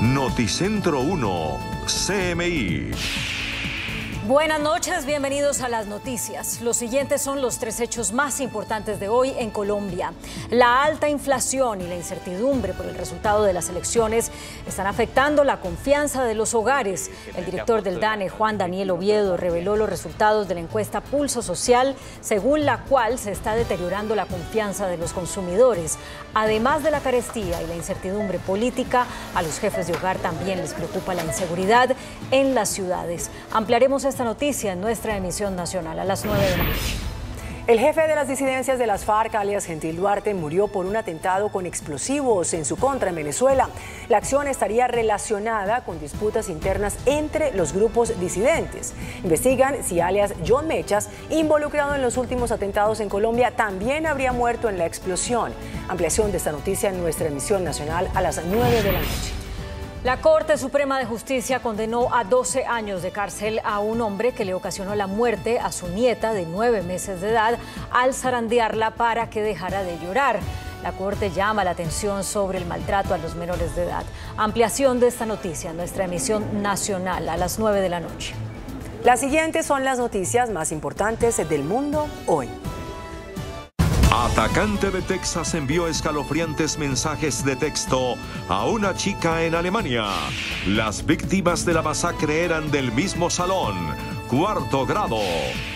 Noticentro 1, CMI. Buenas noches, bienvenidos a las noticias. Los siguientes son los tres hechos más importantes de hoy en Colombia. La alta inflación y la incertidumbre por el resultado de las elecciones están afectando la confianza de los hogares. El director del DANE, Juan Daniel Oviedo, reveló los resultados de la encuesta Pulso Social, según la cual se está deteriorando la confianza de los consumidores. Además de la carestía y la incertidumbre política, a los jefes de hogar también les preocupa la inseguridad en las ciudades. Ampliaremos esta noticia en nuestra emisión nacional a las 9 de la noche. El jefe de las disidencias de las FARC, alias Gentil Duarte, murió por un atentado con explosivos en su contra en Venezuela. La acción estaría relacionada con disputas internas entre los grupos disidentes. Investigan si alias John Mechas, involucrado en los últimos atentados en Colombia, también habría muerto en la explosión. Ampliación de esta noticia en nuestra emisión nacional a las 9 de la noche. La Corte Suprema de Justicia condenó a 12 años de cárcel a un hombre que le ocasionó la muerte a su nieta de 9 meses de edad al zarandearla para que dejara de llorar. La Corte llama la atención sobre el maltrato a los menores de edad. Ampliación de esta noticia en nuestra emisión nacional a las 9 de la noche. Las siguientes son las noticias más importantes del mundo hoy. Atacante de Texas envió escalofriantes mensajes de texto a una chica en Alemania. Las víctimas de la masacre eran del mismo salón. Cuarto grado.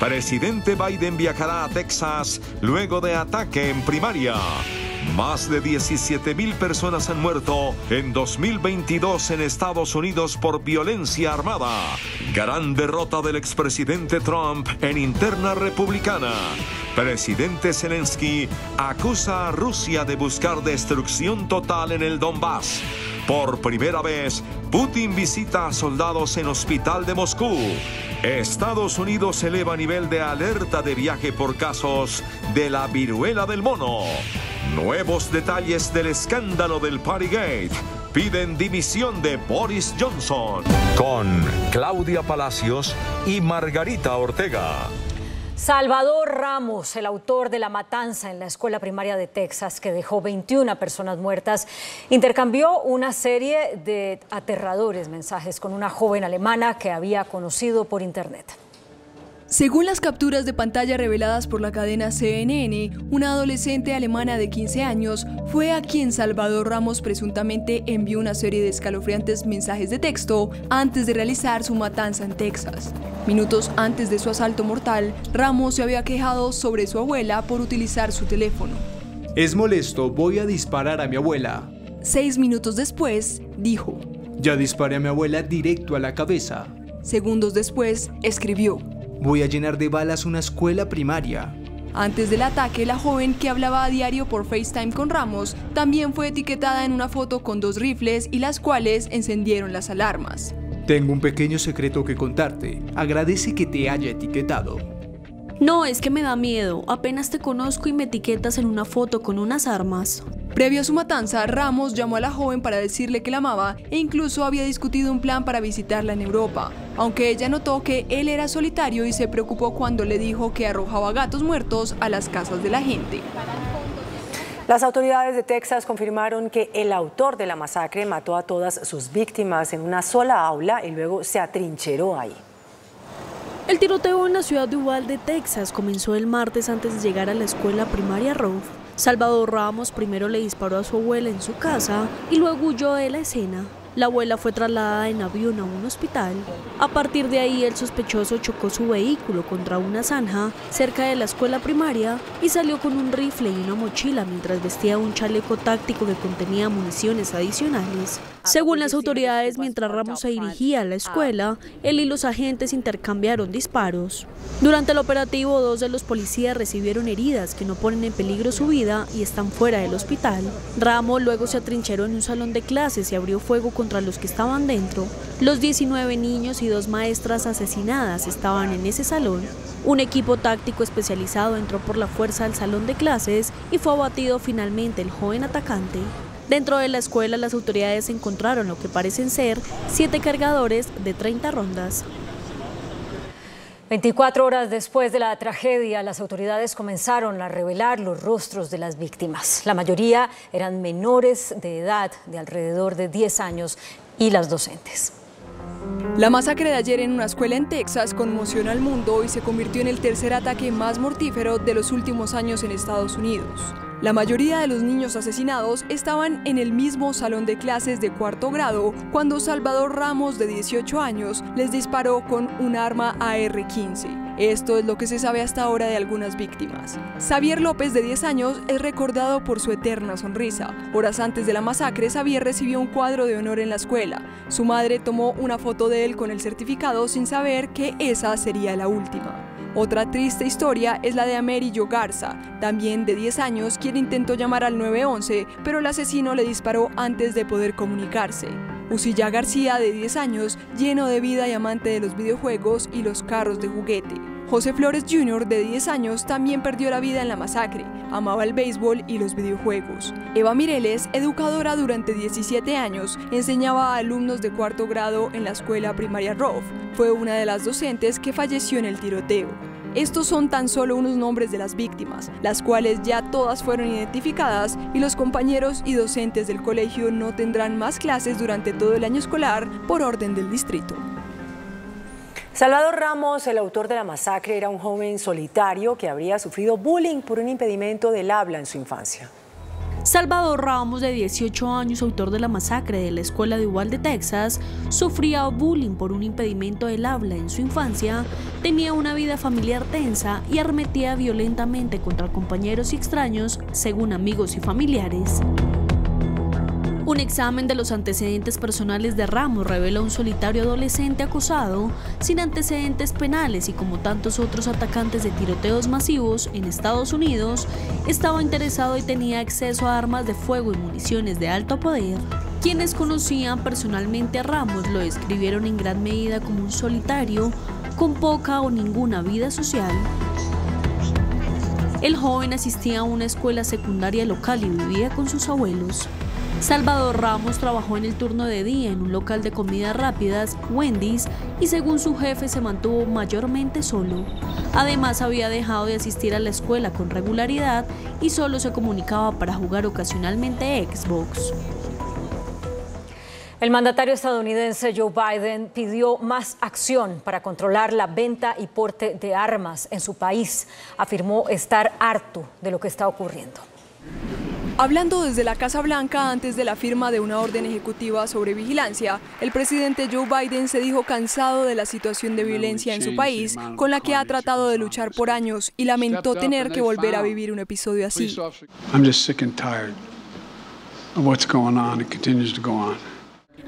Presidente Biden viajará a Texas luego de ataque en primaria. Más de 17,000 personas han muerto en 2022 en Estados Unidos por violencia armada. Gran derrota del expresidente Trump en interna republicana. Presidente Zelensky acusa a Rusia de buscar destrucción total en el Donbass. Por primera vez, Putin visita a soldados en hospital de Moscú. Estados Unidos eleva nivel de alerta de viaje por casos de la viruela del mono. Nuevos detalles del escándalo del Partygate. Piden dimisión de Boris Johnson. Con Claudia Palacios y Margarita Ortega. Salvador Ramos, el autor de la matanza en la escuela primaria de Texas que dejó 21 personas muertas, intercambió una serie de aterradores mensajes con una joven alemana que había conocido por internet. Según las capturas de pantalla reveladas por la cadena CNN, una adolescente alemana de 15 años fue a quien Salvador Ramos presuntamente envió una serie de escalofriantes mensajes de texto antes de realizar su matanza en Texas. Minutos antes de su asalto mortal, Ramos se había quejado sobre su abuela por utilizar su teléfono. Es molesto, voy a disparar a mi abuela. 6 minutos después, dijo: Ya disparé a mi abuela directo a la cabeza. Segundos después, escribió: Voy a llenar de balas una escuela primaria. Antes del ataque, la joven que hablaba a diario por FaceTime con Ramos también fue etiquetada en una foto con 2 rifles y las cuales encendieron las alarmas. Tengo un pequeño secreto que contarte. Agradece que te haya etiquetado. No, es que me da miedo. Apenas te conozco y me etiquetas en una foto con unas armas. Previo a su matanza, Ramos llamó a la joven para decirle que la amaba e incluso había discutido un plan para visitarla en Europa. Aunque ella notó que él era solitario y se preocupó cuando le dijo que arrojaba gatos muertos a las casas de la gente. Las autoridades de Texas confirmaron que el autor de la masacre mató a todas sus víctimas en una sola aula y luego se atrincheró ahí. El tiroteo en la ciudad de Uvalde, Texas, comenzó el martes antes de llegar a la escuela primaria Rove. Salvador Ramos primero le disparó a su abuela en su casa y luego huyó de la escena. La abuela fue trasladada en avión a un hospital. A partir de ahí, el sospechoso chocó su vehículo contra una zanja cerca de la escuela primaria y salió con un rifle y una mochila mientras vestía un chaleco táctico que contenía municiones adicionales. Según las autoridades, mientras Ramos se dirigía a la escuela, él y los agentes intercambiaron disparos. Durante el operativo, 2 de los policías recibieron heridas que no ponen en peligro su vida y están fuera del hospital. Ramos luego se atrincheró en un salón de clases y abrió fuego contra los que estaban dentro. Los 19 niños y 2 maestras asesinadas estaban en ese salón. Un equipo táctico especializado entró por la fuerza al salón de clases y fue abatido finalmente el joven atacante. Dentro de la escuela, las autoridades encontraron lo que parecen ser 7 cargadores de 30 rondas. 24 horas después de la tragedia, las autoridades comenzaron a revelar los rostros de las víctimas. La mayoría eran menores de edad, de alrededor de 10 años. y las docentes. La masacre de ayer en una escuela en Texas conmocionó al mundo y se convirtió en el tercer ataque más mortífero de los últimos años en Estados Unidos. La mayoría de los niños asesinados estaban en el mismo salón de clases de cuarto grado cuando Salvador Ramos, de 18 años, les disparó con un arma AR-15. Esto es lo que se sabe hasta ahora de algunas víctimas. Xavier López, de 10 años, es recordado por su eterna sonrisa. Horas antes de la masacre, Xavier recibió un cuadro de honor en la escuela. Su madre tomó una foto de él con el certificado sin saber que esa sería la última. Otra triste historia es la de Amerillo Garza, también de 10 años, quien intentó llamar al 911, pero el asesino le disparó antes de poder comunicarse. Usilla García, de 10 años, lleno de vida y amante de los videojuegos y los carros de juguete. José Flores Jr., de 10 años, también perdió la vida en la masacre. Amaba el béisbol y los videojuegos. Eva Mireles, educadora durante 17 años, enseñaba a alumnos de cuarto grado en la escuela primaria Roth. Fue una de las docentes que falleció en el tiroteo. Estos son tan solo unos nombres de las víctimas, las cuales ya todas fueron identificadas y los compañeros y docentes del colegio no tendrán más clases durante todo el año escolar por orden del distrito. Salvador Ramos, el autor de la masacre, era un joven solitario que habría sufrido bullying por un impedimento del habla en su infancia. Salvador Ramos, de 18 años, autor de la masacre de la escuela de Uvalde, Texas, sufría bullying por un impedimento del habla en su infancia, tenía una vida familiar tensa y arremetía violentamente contra compañeros y extraños, según amigos y familiares. Un examen de los antecedentes personales de Ramos revela un solitario adolescente acosado, sin antecedentes penales y, como tantos otros atacantes de tiroteos masivos en Estados Unidos, estaba interesado y tenía acceso a armas de fuego y municiones de alto poder. Quienes conocían personalmente a Ramos lo describieron en gran medida como un solitario, con poca o ninguna vida social. El joven asistía a una escuela secundaria local y vivía con sus abuelos. Salvador Ramos trabajó en el turno de día en un local de comidas rápidas, Wendy's, y según su jefe se mantuvo mayormente solo. Además, había dejado de asistir a la escuela con regularidad y solo se comunicaba para jugar ocasionalmente Xbox. El mandatario estadounidense Joe Biden pidió más acción para controlar la venta y porte de armas en su país. Afirmó estar harto de lo que está ocurriendo. Hablando desde la Casa Blanca antes de la firma de una orden ejecutiva sobre vigilancia, el presidente Joe Biden se dijo cansado de la situación de violencia en su país, con la que ha tratado de luchar por años, y lamentó tener que volver a vivir un episodio así.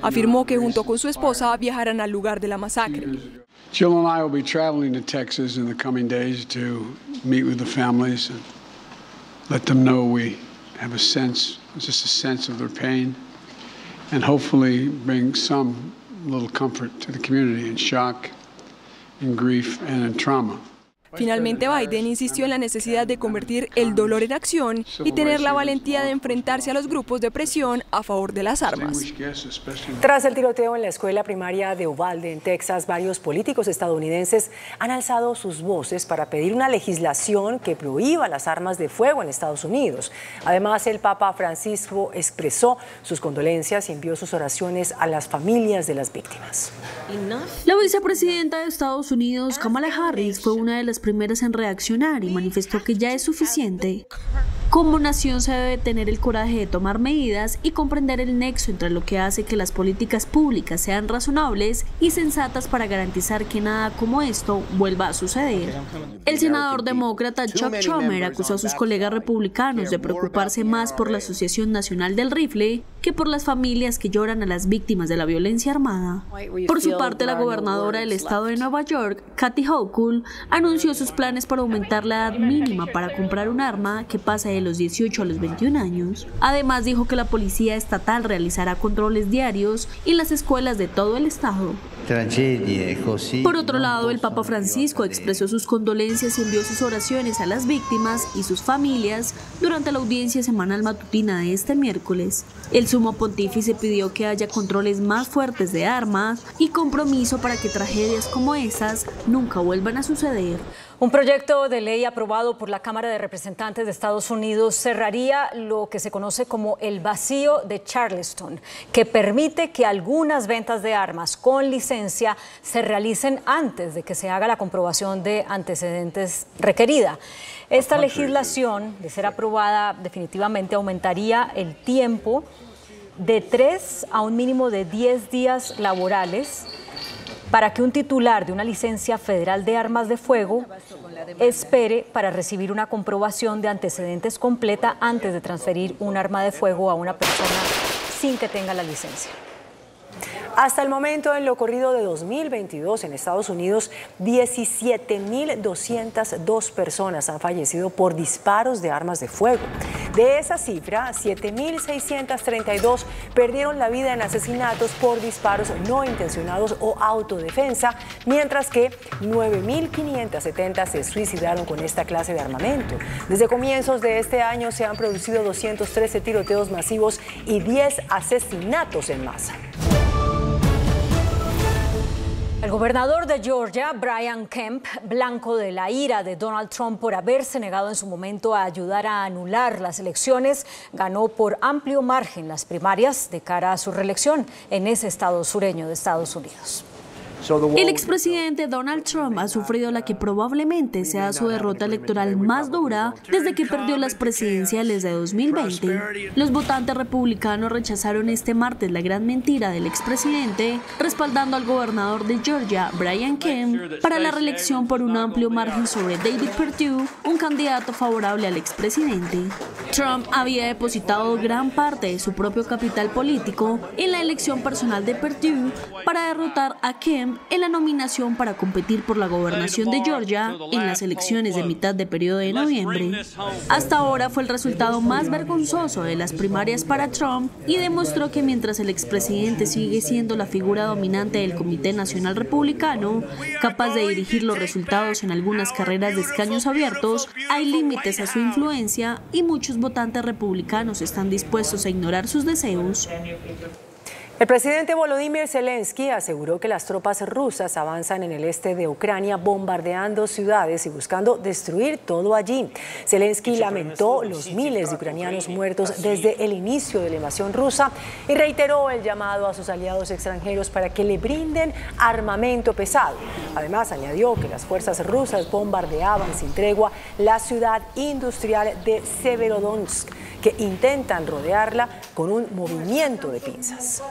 Afirmó que junto con su esposa viajarán al lugar de la masacre. Jill and I will be traveling to Texas in the coming days to meet with the families and let them know we have a sense, just a sense of their pain, and hopefully bring some little comfort to the community in shock, in grief, and in trauma. Finalmente, Biden insistió en la necesidad de convertir el dolor en acción y tener la valentía de enfrentarse a los grupos de presión a favor de las armas. Tras el tiroteo en la escuela primaria de Uvalde, en Texas, varios políticos estadounidenses han alzado sus voces para pedir una legislación que prohíba las armas de fuego en Estados Unidos. Además, el Papa Francisco expresó sus condolencias y envió sus oraciones a las familias de las víctimas. La vicepresidenta de Estados Unidos, Kamala Harris, fue una de las primeras en reaccionar y manifestó que ya es suficiente. Como nación se debe tener el coraje de tomar medidas y comprender el nexo entre lo que hace que las políticas públicas sean razonables y sensatas para garantizar que nada como esto vuelva a suceder. El senador demócrata Chuck Schumer acusó a sus colegas republicanos de preocuparse más por la Asociación Nacional del Rifle que por las familias que lloran a las víctimas de la violencia armada. Por su parte, la gobernadora del estado de Nueva York, Kathy Hochul, anunció sus planes para aumentar la edad mínima para comprar un arma que pase de los 18 a los 21 años. Además, dijo que la policía estatal realizará controles diarios en las escuelas de todo el estado. Por otro lado, el Papa Francisco expresó sus condolencias y envió sus oraciones a las víctimas y sus familias durante la audiencia semanal matutina de este miércoles. El sumo pontífice pidió que haya controles más fuertes de armas y compromiso para que tragedias como esas nunca vuelvan a suceder. Un proyecto de ley aprobado por la Cámara de Representantes de Estados Unidos cerraría lo que se conoce como el vacío de Charleston, que permite que algunas ventas de armas con licencia se realicen antes de que se haga la comprobación de antecedentes requerida. Esta legislación, de ser aprobada definitivamente, aumentaría el tiempo de 3 a un mínimo de 10 días laborales para que un titular de una licencia federal de armas de fuego espere para recibir una comprobación de antecedentes completa antes de transferir un arma de fuego a una persona sin que tenga la licencia. Hasta el momento, en lo corrido de 2022 en Estados Unidos, 17.202 personas han fallecido por disparos de armas de fuego. De esa cifra, 7.632 perdieron la vida en asesinatos por disparos no intencionados o autodefensa, mientras que 9.570 se suicidaron con esta clase de armamento. Desde comienzos de este año se han producido 213 tiroteos masivos y 10 asesinatos en masa. El gobernador de Georgia, Brian Kemp, blanco de la ira de Donald Trump por haberse negado en su momento a ayudar a anular las elecciones, ganó por amplio margen las primarias de cara a su reelección en ese estado sureño de Estados Unidos. El expresidente Donald Trump ha sufrido la que probablemente sea su derrota electoral más dura desde que perdió las presidenciales de 2020. Los votantes republicanos rechazaron este martes la gran mentira del expresidente, respaldando al gobernador de Georgia, Brian Kemp, para la reelección por un amplio margen sobre David Perdue, un candidato favorable al expresidente. Trump había depositado gran parte de su propio capital político en la elección personal de Perdue para derrotar a Kemp en la nominación para competir por la gobernación de Georgia en las elecciones de mitad de periodo de noviembre. Hasta ahora fue el resultado más vergonzoso de las primarias para Trump y demostró que mientras el expresidente sigue siendo la figura dominante del Comité Nacional Republicano, capaz de dirigir los resultados en algunas carreras de escaños abiertos, hay límites a su influencia y muchos votantes republicanos están dispuestos a ignorar sus deseos. El presidente Volodymyr Zelensky aseguró que las tropas rusas avanzan en el este de Ucrania bombardeando ciudades y buscando destruir todo allí. Zelensky lamentó los miles de ucranianos muertos desde el inicio de la invasión rusa y reiteró el llamado a sus aliados extranjeros para que le brinden armamento pesado. Además, añadió que las fuerzas rusas bombardeaban sin tregua la ciudad industrial de Severodonetsk, que intentan rodearla con un movimiento de pinzas.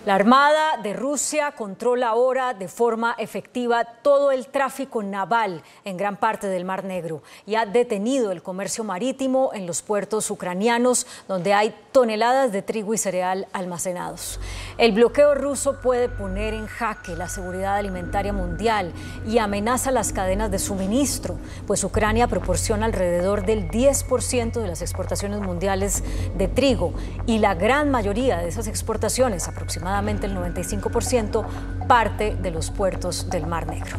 La Armada de Rusia controla ahora de forma efectiva todo el tráfico naval en gran parte del Mar Negro y ha detenido el comercio marítimo en los puertos ucranianos, donde hay toneladas de trigo y cereal almacenados. El bloqueo ruso puede poner en jaque la seguridad alimentaria mundial y amenaza las cadenas de suministro, pues Ucrania proporciona alrededor del 10% de las exportaciones mundiales de trigo y la gran mayoría de esas exportaciones, aproximadamente el 95%, parte de los puertos del Mar Negro.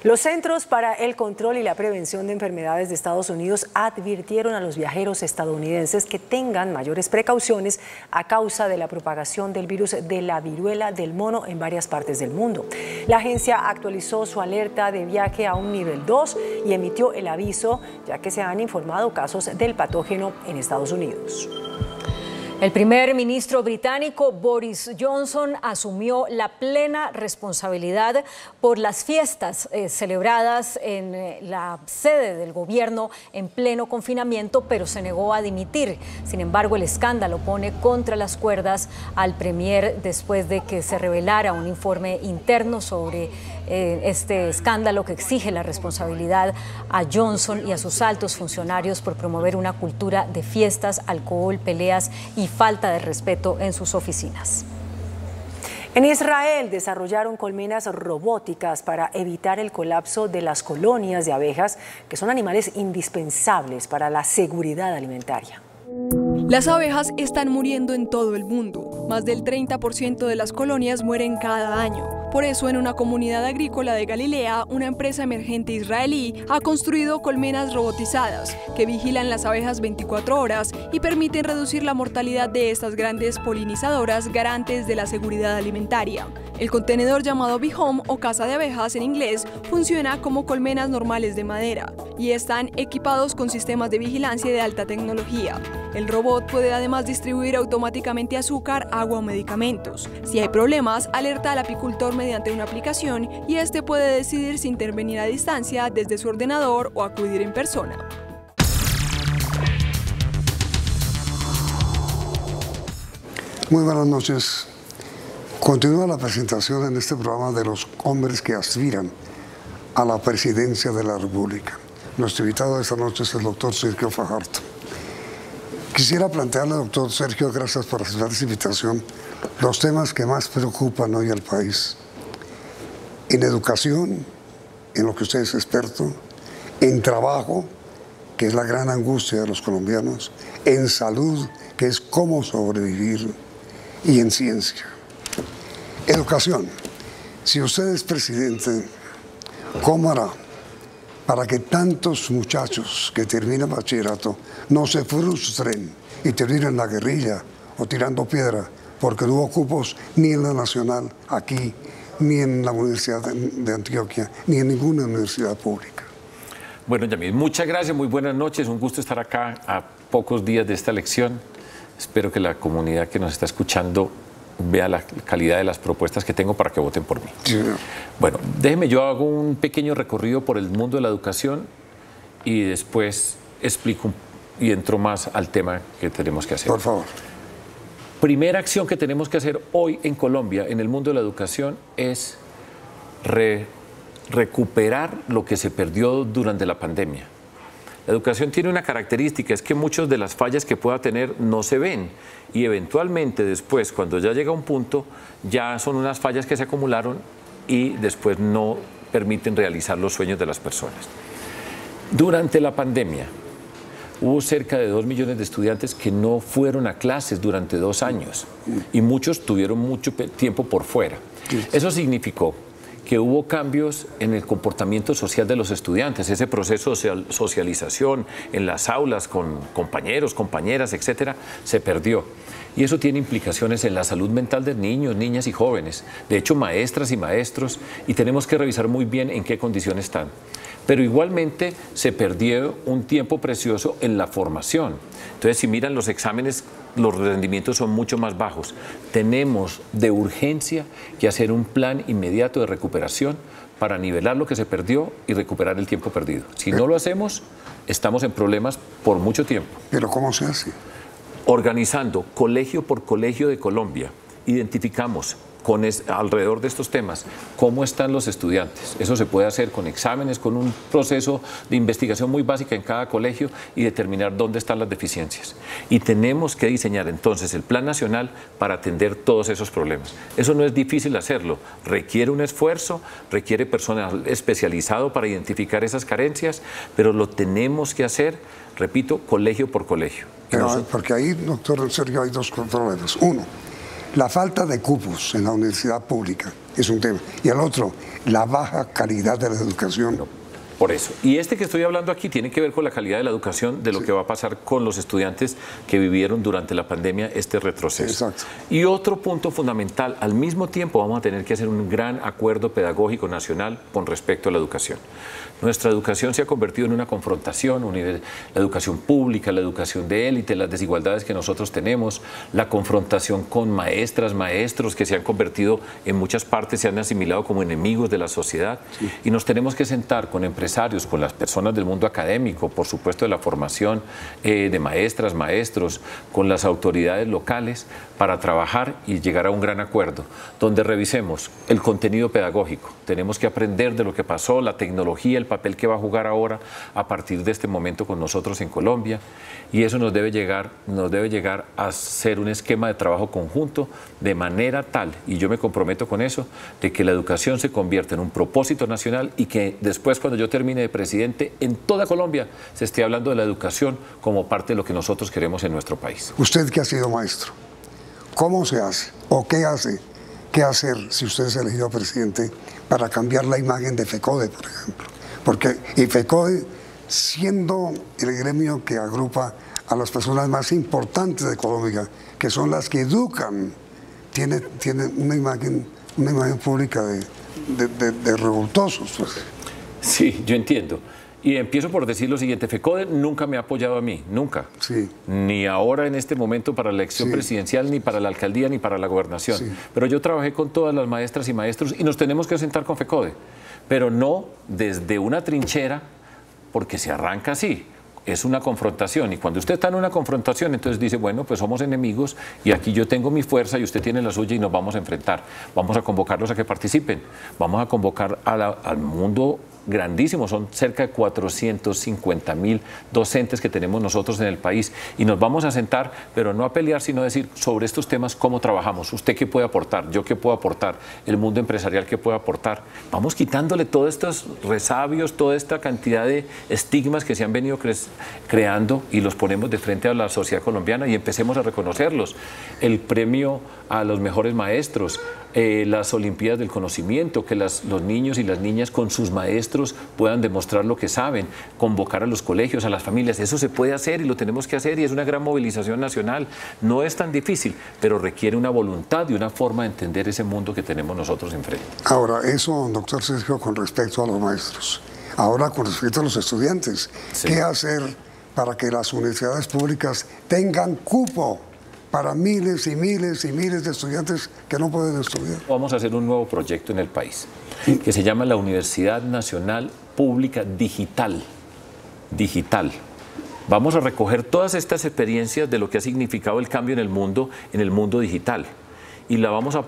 Los Centros para el Control y la Prevención de Enfermedades de Estados Unidos advirtieron a los viajeros estadounidenses que tengan mayores precauciones a causa de la propagación del virus de la viruela del mono en varias partes del mundo. La agencia actualizó su alerta de viaje a un nivel 2 y emitió el aviso, ya que se han informado casos del patógeno en Estados Unidos. El primer ministro británico Boris Johnson asumió la plena responsabilidad por las fiestas celebradas en la sede del gobierno en pleno confinamiento, pero se negó a dimitir. Sin embargo, el escándalo pone contra las cuerdas al premier después de que se revelara un informe interno sobre este escándalo que exige la responsabilidad a Johnson y a sus altos funcionarios por promover una cultura de fiestas, alcohol, peleas y falta de respeto en sus oficinas. En Israel desarrollaron colmenas robóticas para evitar el colapso de las colonias de abejas, que son animales indispensables para la seguridad alimentaria. Las abejas están muriendo en todo el mundo. Más del 30% de las colonias mueren cada año. Por eso, en una comunidad agrícola de Galilea, una empresa emergente israelí ha construido colmenas robotizadas que vigilan las abejas 24 horas y permiten reducir la mortalidad de estas grandes polinizadoras garantes de la seguridad alimentaria. El contenedor llamado Bee Home o casa de abejas en inglés funciona como colmenas normales de madera y están equipados con sistemas de vigilancia de alta tecnología. El robot puede además distribuir automáticamente azúcar, agua o medicamentos. Si hay problemas, alerta al apicultor mediante una aplicación y este puede decidir si intervenir a distancia desde su ordenador o acudir en persona. Muy buenas noches. Continúa la presentación en este programa de los hombres que aspiran a la presidencia de la República. Nuestro invitado de esta noche es el doctor Sergio Fajardo. Quisiera plantearle, doctor Sergio, gracias por aceptar esta invitación, los temas que más preocupan hoy al país. En educación, en lo que usted es experto, en trabajo, que es la gran angustia de los colombianos, en salud, que es cómo sobrevivir, y en ciencia. Educación. Si usted es presidente, ¿cómo hará para que tantos muchachos que terminan bachillerato no se frustren y terminen en la guerrilla o tirando piedra porque no hubo cupos ni en la Nacional, aquí, ni en la Universidad de Antioquia, ni en ninguna universidad pública? Bueno, Yamil, muchas gracias, muy buenas noches, un gusto estar acá a pocos días de esta elección. Espero que la comunidad que nos está escuchando vea la calidad de las propuestas que tengo para que voten por mí. Sí. Bueno, déjeme, yo hago un pequeño recorrido por el mundo de la educación y después explico y entro más al tema que tenemos que hacer. Por favor. Primera acción que tenemos que hacer hoy en Colombia, en el mundo de la educación, es recuperar lo que se perdió durante la pandemia. La educación tiene una característica, es que muchas de las fallas que pueda tener no se ven y eventualmente después, cuando ya llega un punto, ya son unas fallas que se acumularon y después no permiten realizar los sueños de las personas. Durante la pandemia hubo cerca de 2 millones de estudiantes que no fueron a clases durante 2 años y muchos tuvieron mucho tiempo por fuera. Eso significó que hubo cambios en el comportamiento social de los estudiantes, ese proceso de socialización en las aulas con compañeros, compañeras, etcétera, se perdió. Y eso tiene implicaciones en la salud mental de niños, niñas y jóvenes, de hecho maestras y maestros, y tenemos que revisar muy bien en qué condiciones están. Pero igualmente se perdió un tiempo precioso en la formación. Entonces, si miran los exámenes, los rendimientos son mucho más bajos. Tenemos de urgencia que hacer un plan inmediato de recuperación para nivelar lo que se perdió y recuperar el tiempo perdido. Si no lo hacemos, estamos en problemas por mucho tiempo. ¿Pero cómo se hace? Organizando colegio por colegio de Colombia, identificamos alrededor de estos temas cómo están los estudiantes. Eso se puede hacer con exámenes, con un proceso de investigación muy básica en cada colegio y determinar dónde están las deficiencias. Y tenemos que diseñar entonces el Plan Nacional para atender todos esos problemas. Eso no es difícil hacerlo, requiere un esfuerzo, requiere personal especializado para identificar esas carencias, pero lo tenemos que hacer, repito, colegio por colegio. Pero, porque ahí, doctor Sergio, hay 2 problemas. Uno, la falta de cupos en la universidad pública es un tema. Y el otro, la baja calidad de la educación. Por eso. Y este que estoy hablando aquí tiene que ver con la calidad de la educación, de lo que va a pasar con los estudiantes que vivieron durante la pandemia este retroceso. Exacto. Y otro punto fundamental, al mismo tiempo vamos a tener que hacer un gran acuerdo pedagógico nacional con respecto a la educación. Nuestra educación se ha convertido en una confrontación, la educación pública, la educación de élite, las desigualdades que nosotros tenemos, la confrontación con maestras, maestros que se han convertido en muchas partes, se han asimilado como enemigos de la sociedad. Sí. Y nos tenemos que sentar con empresarios, con las personas del mundo académico, por supuesto de la formación de maestras, maestros, con las autoridades locales para trabajar y llegar a un gran acuerdo, donde revisemos el contenido pedagógico. Tenemos que aprender de lo que pasó, la tecnología, el papel que va a jugar ahora a partir de este momento con nosotros en Colombia, y eso nos debe llegar a ser un esquema de trabajo conjunto de manera tal, y yo me comprometo con eso, de que la educación se convierta en un propósito nacional y que después, cuando yo termine de presidente, en toda Colombia se esté hablando de la educación como parte de lo que nosotros queremos en nuestro país. Usted que ha sido maestro, ¿cómo se hace o qué hace qué hacer si usted es elegido presidente para cambiar la imagen de FECODE, por ejemplo. Porque FECODE, siendo el gremio que agrupa a las personas más importantes de Colombia, que son las que educan, tiene una imagen pública de revoltosos. Pues. Sí, yo entiendo. Y empiezo por decir lo siguiente, FECODE nunca me ha apoyado a mí, nunca. Sí. Ni ahora en este momento para la elección presidencial, ni para la alcaldía, ni para la gobernación. Sí. Pero yo trabajé con todas las maestras y maestros y nos tenemos que sentar con FECODE. Pero no desde una trinchera, porque se arranca así. Es una confrontación y cuando usted está en una confrontación entonces dice, bueno, pues somos enemigos y aquí yo tengo mi fuerza y usted tiene la suya y nos vamos a enfrentar. Vamos a convocarlos a que participen, vamos a convocar al mundo grandísimo, son cerca de 450.000 docentes que tenemos nosotros en el país y nos vamos a sentar, pero no a pelear, sino a decir sobre estos temas cómo trabajamos, usted qué puede aportar, yo qué puedo aportar, el mundo empresarial qué puede aportar. Vamos quitándole todos estos resabios, toda esta cantidad de estigmas que se han venido creando y los ponemos de frente a la sociedad colombiana y empecemos a reconocerlos. El premio a los mejores maestros, las Olimpiadas del Conocimiento, que los niños y las niñas con sus maestros puedan demostrar lo que saben, convocar a los colegios, a las familias, eso se puede hacer y lo tenemos que hacer y es una gran movilización nacional. No es tan difícil, pero requiere una voluntad y una forma de entender ese mundo que tenemos nosotros enfrente. Ahora, eso, doctor Sergio, con respecto a los maestros. Ahora, con respecto a los estudiantes, ¿qué hacer para que las universidades públicas tengan cupo para miles y miles y miles de estudiantes que no pueden estudiar? Vamos a hacer un nuevo proyecto en el país que se llama la Universidad Nacional Pública Digital. Vamos a recoger todas estas experiencias de lo que ha significado el cambio en el mundo digital. Y nos vamos a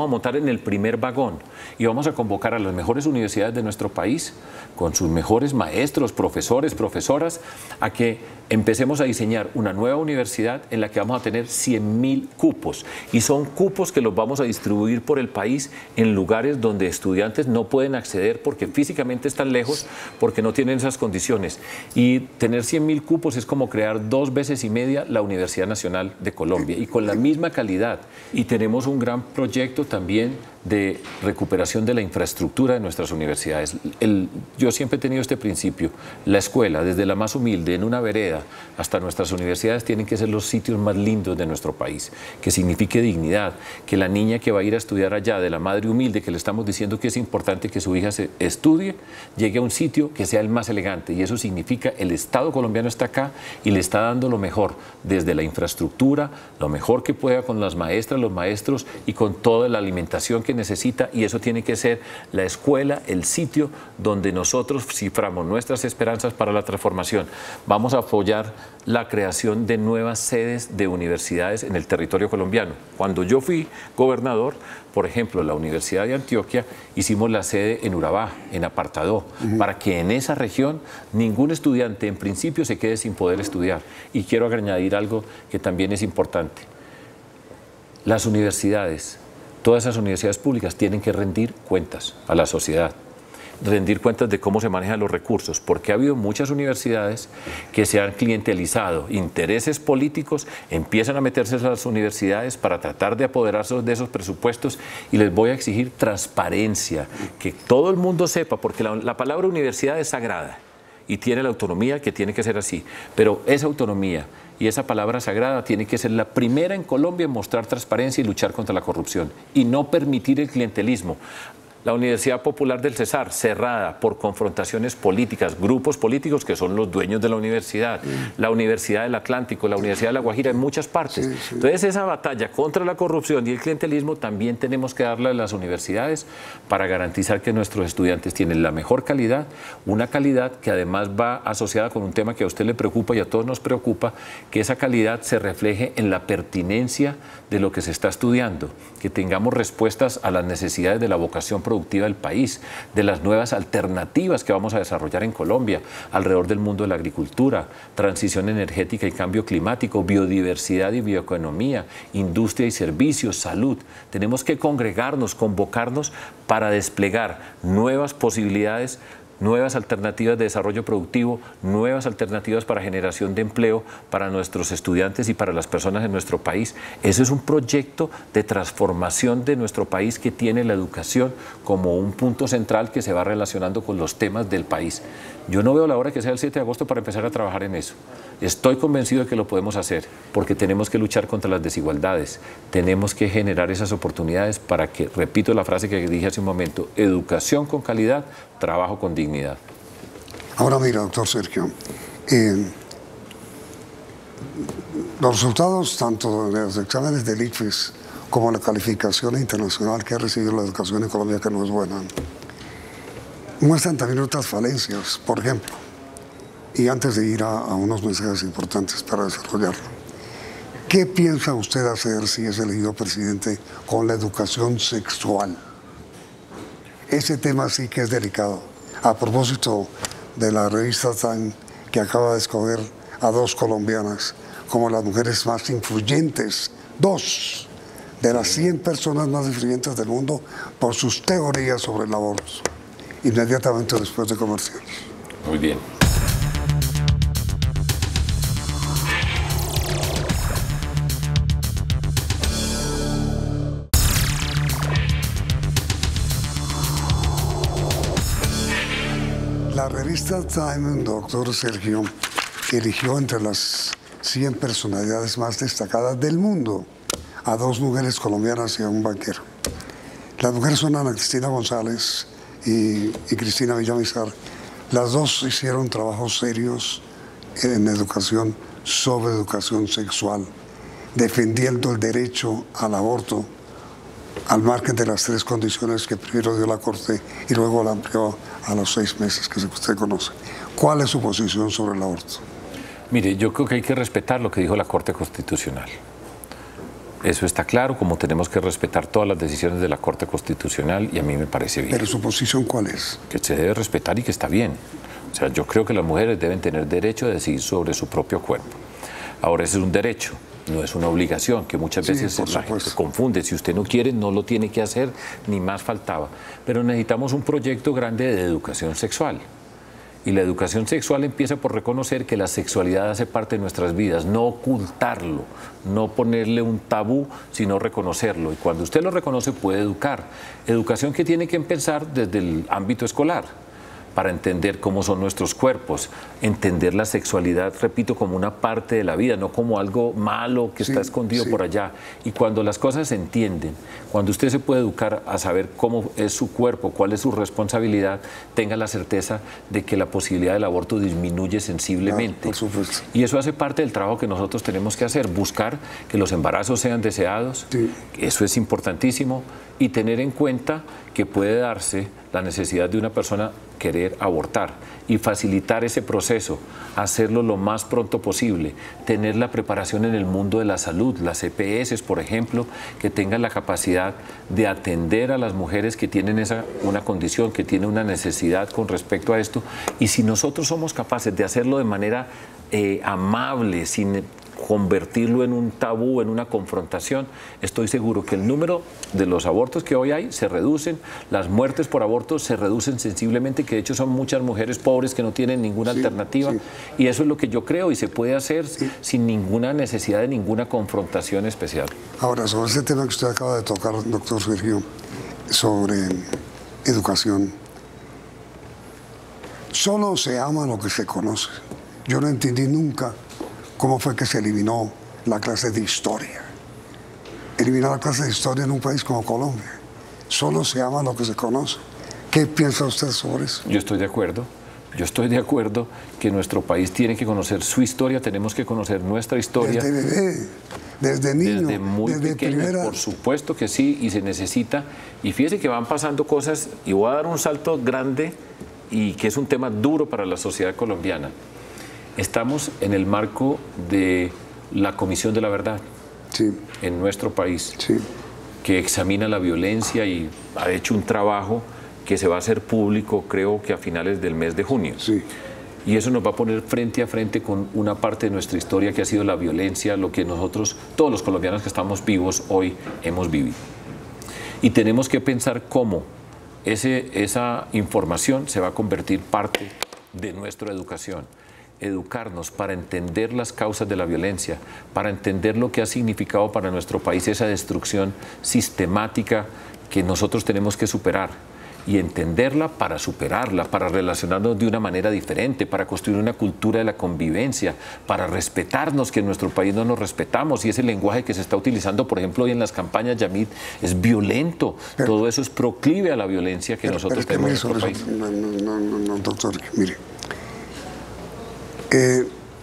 montar en el primer vagón y vamos a convocar a las mejores universidades de nuestro país con sus mejores maestros, profesores, profesoras, a que empecemos a diseñar una nueva universidad en la que vamos a tener 100.000 cupos y son cupos que los vamos a distribuir por el país en lugares donde estudiantes no pueden acceder porque físicamente están lejos, porque no tienen esas condiciones. Y tener 100.000 cupos es como crear 2 veces y media la Universidad Nacional de Colombia y con la misma calidad. Y tenemos un gran proyecto también de recuperación de la infraestructura de nuestras universidades. Yo siempre he tenido este principio, la escuela, desde la más humilde, en una vereda, hasta nuestras universidades tienen que ser los sitios más lindos de nuestro país, que signifique dignidad, que la niña que va a ir a estudiar allá, de la madre humilde, que le estamos diciendo que es importante que su hija se estudie, llegue a un sitio que sea el más elegante, y eso significa el Estado colombiano está acá y le está dando lo mejor, desde la infraestructura, lo mejor que pueda con las maestras, los maestros y con toda la alimentación que necesita, y eso tiene que ser la escuela, el sitio donde nosotros ciframos nuestras esperanzas para la transformación. Vamos a apoyar la creación de nuevas sedes de universidades en el territorio colombiano. Cuando yo fui gobernador, por ejemplo, la Universidad de Antioquia, hicimos la sede en Urabá, en Apartadó, para que en esa región ningún estudiante en principio se quede sin poder estudiar. Y quiero añadir algo que también es importante. Las universidades, todas esas universidades públicas tienen que rendir cuentas a la sociedad, rendir cuentas de cómo se manejan los recursos, porque ha habido muchas universidades que se han clientelizado, intereses políticos empiezan a meterse en las universidades para tratar de apoderarse de esos presupuestos y les voy a exigir transparencia, que todo el mundo sepa, porque la palabra universidad es sagrada y tiene la autonomía que tiene que ser así, pero esa autonomía y esa palabra sagrada tiene que ser la primera en Colombia en mostrar transparencia y luchar contra la corrupción y no permitir el clientelismo. La Universidad Popular del Cesar, cerrada por confrontaciones políticas, grupos políticos que son los dueños de la universidad, la Universidad del Atlántico, la Universidad de La Guajira, en muchas partes. Entonces, esa batalla contra la corrupción y el clientelismo también tenemos que darla a las universidades para garantizar que nuestros estudiantes tienen la mejor calidad, una calidad que además va asociada con un tema que a usted le preocupa y a todos nos preocupa, que esa calidad se refleje en la pertinencia de lo que se está estudiando, que tengamos respuestas a las necesidades de la vocación productiva del país, de las nuevas alternativas que vamos a desarrollar en Colombia alrededor del mundo de la agricultura, transición energética y cambio climático, biodiversidad y bioeconomía, industria y servicios, salud. Tenemos que congregarnos, convocarnos para desplegar nuevas posibilidades nuevas alternativas de desarrollo productivo, nuevas alternativas para generación de empleo para nuestros estudiantes y para las personas en nuestro país. Ese es un proyecto de transformación de nuestro país que tiene la educación como un punto central que se va relacionando con los temas del país. Yo no veo la hora que sea el 7 de agosto para empezar a trabajar en eso. Estoy convencido de que lo podemos hacer porque tenemos que luchar contra las desigualdades, tenemos que generar esas oportunidades para que, repito la frase que dije hace un momento, educación con calidad, trabajo con dignidad. Ahora mira, doctor Sergio, los resultados tanto de los exámenes del ICFES como la calificación internacional que ha recibido la educación en Colombia, que no es buena, muestran también otras falencias. Por ejemplo, y antes de ir a unos mensajes importantes para desarrollarlo, ¿qué piensa usted hacer si es elegido presidente con la educación sexual? Ese tema sí que es delicado. A propósito de la revista Time, que acaba de escoger a 2 colombianas como las mujeres más influyentes, 2 de las 100 personas más influyentes del mundo por sus teorías sobre el aborto. Inmediatamente después de comerciales. Muy bien. La revista Time, doctor Sergio, eligió entre las 100 personalidades más destacadas del mundo a 2 mujeres colombianas y a un banquero. Las mujeres son Ana Cristina González y Cristina Villamizar. Las 2 hicieron trabajos serios en educación sobre educación sexual, defendiendo el derecho al aborto al margen de las 3 condiciones que primero dio la Corte y luego la amplió a los 6 meses que usted conoce. ¿Cuál es su posición sobre el aborto? Mire, yo creo que hay que respetar lo que dijo la Corte Constitucional. Eso está claro, como tenemos que respetar todas las decisiones de la Corte Constitucional, y a mí me parece bien. ¿Pero su posición cuál es? Que se debe respetar y que está bien. O sea, yo creo que las mujeres deben tener derecho a decidir sobre su propio cuerpo. Ahora, ese es un derecho, no es una obligación, que muchas veces la gente confunde. Si usted no quiere, no lo tiene que hacer, ni más faltaba. Pero necesitamos un proyecto grande de educación sexual. Y la educación sexual empieza por reconocer que la sexualidad hace parte de nuestras vidas, no ocultarlo, no ponerle un tabú, sino reconocerlo. Y cuando usted lo reconoce, puede educar. Educación que tiene que empezar desde el ámbito escolar, para entender cómo son nuestros cuerpos, entender la sexualidad, repito, como una parte de la vida, no como algo malo que está escondido por allá. Y cuando las cosas se entienden, cuando usted se puede educar a saber cómo es su cuerpo, cuál es su responsabilidad, tenga la certeza de que la posibilidad del aborto disminuye sensiblemente. Por supuesto. Y eso hace parte del trabajo que nosotros tenemos que hacer, buscar que los embarazos sean deseados, eso es importantísimo, y tener en cuenta que puede darse la necesidad de una persona querer abortar y facilitar ese proceso, hacerlo lo más pronto posible, tener la preparación en el mundo de la salud, las EPS, por ejemplo, que tengan la capacidad de atender a las mujeres que tienen una condición, que tienen una necesidad con respecto a esto, y si nosotros somos capaces de hacerlo de manera amable, sin convertirlo en un tabú, en una confrontación, estoy seguro que el número de los abortos que hoy hay se reducen, las muertes por aborto se reducen sensiblemente, que de hecho son muchas mujeres pobres que no tienen ninguna alternativa, y eso es lo que yo creo, y se puede hacer sin ninguna necesidad de ninguna confrontación especial. Ahora, sobre ese tema que usted acaba de tocar, doctor Sergio, sobre educación, solo se ama lo que se conoce. Yo no entendí nunca cómo fue que se eliminó la clase de historia. Eliminar la clase de historia en un país como Colombia. Solo se ama lo que se conoce. ¿Qué piensa usted sobre eso? Yo estoy de acuerdo. Yo estoy de acuerdo que nuestro país tiene que conocer su historia, tenemos que conocer nuestra historia. Desde bebé, desde niño, desde muy pequeño, primera... por supuesto que sí, y se necesita. Y fíjese que van pasando cosas, y voy a dar un salto grande, y que es un tema duro para la sociedad colombiana. Estamos en el marco de la Comisión de la Verdad en nuestro país, que examina la violencia y ha hecho un trabajo que se va a hacer público, creo que a finales del mes de junio. Y eso nos va a poner frente a frente con una parte de nuestra historia que ha sido la violencia, lo que nosotros, todos los colombianos que estamos vivos hoy, hemos vivido. Y tenemos que pensar cómo esa información se va a convertir parte de nuestra educación. Educarnos para entender las causas de la violencia, para entender lo que ha significado para nuestro país esa destrucción sistemática que nosotros tenemos que superar, y entenderla para superarla, para relacionarnos de una manera diferente, para construir una cultura de la convivencia, para respetarnos, que en nuestro país no nos respetamos, y ese lenguaje que se está utilizando, por ejemplo, hoy en las campañas, Yamid, es violento. Todo eso es proclive a la violencia que nosotros tenemos en nuestro país. No, doctor, mire.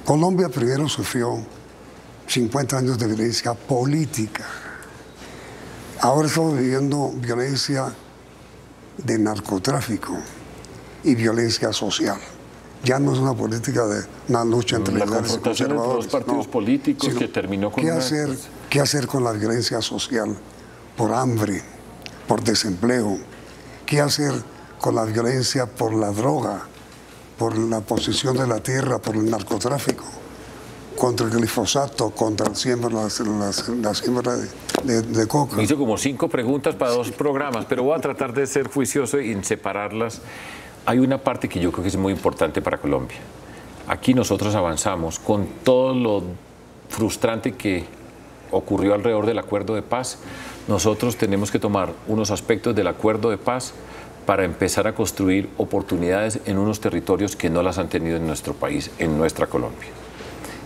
Colombia primero sufrió 50 años de violencia política. Ahora estamos viviendo violencia de narcotráfico y violencia social. Ya no es una política de una lucha entre liberales y conservadores. Los partidos políticos que terminó con ¿Qué hacer con la violencia social por hambre, por desempleo? ¿Qué hacer con la violencia por la droga, por la posesión de la tierra, por el narcotráfico, contra el glifosato, contra la siembra de coca? Me hizo como 5 preguntas para 2 programas, pero voy a tratar de ser juicioso y separarlas. Hay una parte que yo creo que es muy importante para Colombia. Aquí nosotros avanzamos con todo lo frustrante que ocurrió alrededor del acuerdo de paz. Nosotros tenemos que tomar unos aspectos del acuerdo de paz para empezar a construir oportunidades en unos territorios que no las han tenido en nuestro país, en nuestra Colombia.